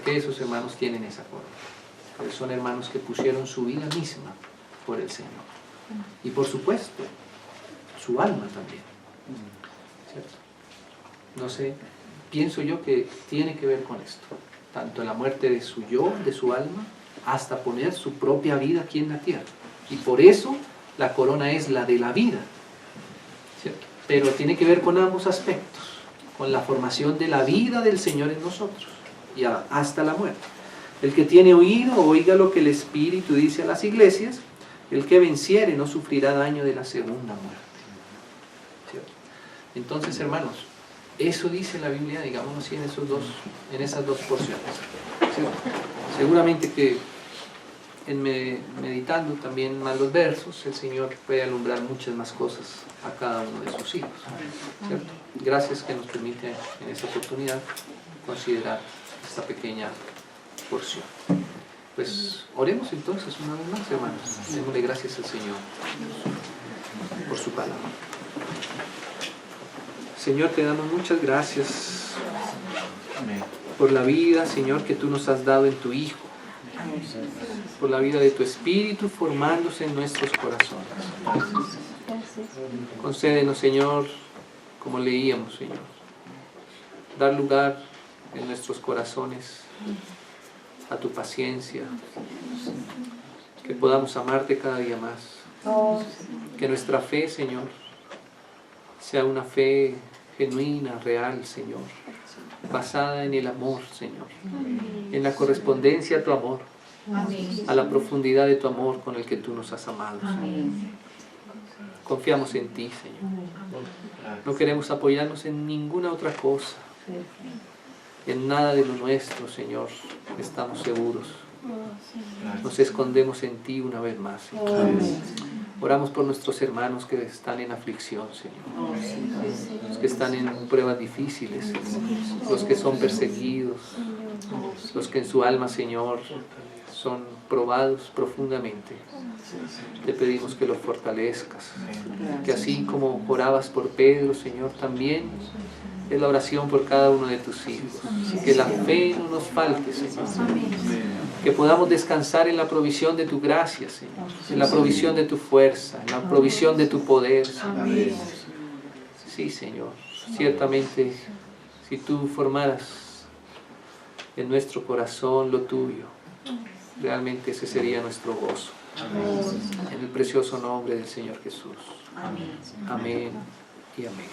esos hermanos tienen esa corona. Porque son hermanos que pusieron su vida misma por el Señor. Y por supuesto, su alma también. ¿Cierto? No sé, pienso yo que tiene que ver con esto. Tanto la muerte de su yo, de su alma, hasta poner su propia vida aquí en la tierra. Y por eso la corona es la de la vida. ¿Cierto? Pero tiene que ver con ambos aspectos. Con la formación de la vida del Señor en nosotros. Y hasta la muerte. El que tiene oído, oiga lo que el Espíritu dice a las iglesias. El que venciere no sufrirá daño de la segunda muerte. ¿Cierto? Entonces, hermanos, eso dice la Biblia, digamos así, en esas dos porciones. ¿Cierto? Seguramente que meditando también más los versos, el Señor puede alumbrar muchas más cosas a cada uno de sus hijos. ¿Cierto? Gracias que nos permite en esta oportunidad considerar esta pequeña porción. Pues oremos entonces una vez más, hermanos. Démosle gracias al Señor por su palabra. Señor, te damos muchas gracias por la vida, Señor, que tú nos has dado en tu Hijo, por la vida de tu Espíritu formándose en nuestros corazones. Concédenos, Señor, como leíamos, Señor, dar lugar en nuestros corazones a tu paciencia, que podamos amarte cada día más, que nuestra fe, Señor, sea una fe genuina, real, Señor, basada en el amor, Señor, en la correspondencia a tu amor, a la profundidad de tu amor con el que tú nos has amado, Señor. Confiamos en ti, Señor. No queremos apoyarnos en ninguna otra cosa, en nada de lo nuestro, Señor. Estamos seguros. Nos escondemos en ti una vez más, Señor. Oramos por nuestros hermanos que están en aflicción, Señor. Los que están en pruebas difíciles, Señor. Los que son perseguidos. Los que en su alma, Señor, son probados profundamente. Te pedimos que los fortalezcas. Que así como orabas por Pedro, Señor, también es la oración por cada uno de tus hijos. Que la fe no nos falte, Señor. Que podamos descansar en la provisión de tu gracia, Señor. En la provisión de tu fuerza, en la provisión de tu poder, Señor. Sí, Señor. Ciertamente, si tú formaras en nuestro corazón lo tuyo, realmente ese sería nuestro gozo. En el precioso nombre del Señor Jesús. Amén y amén.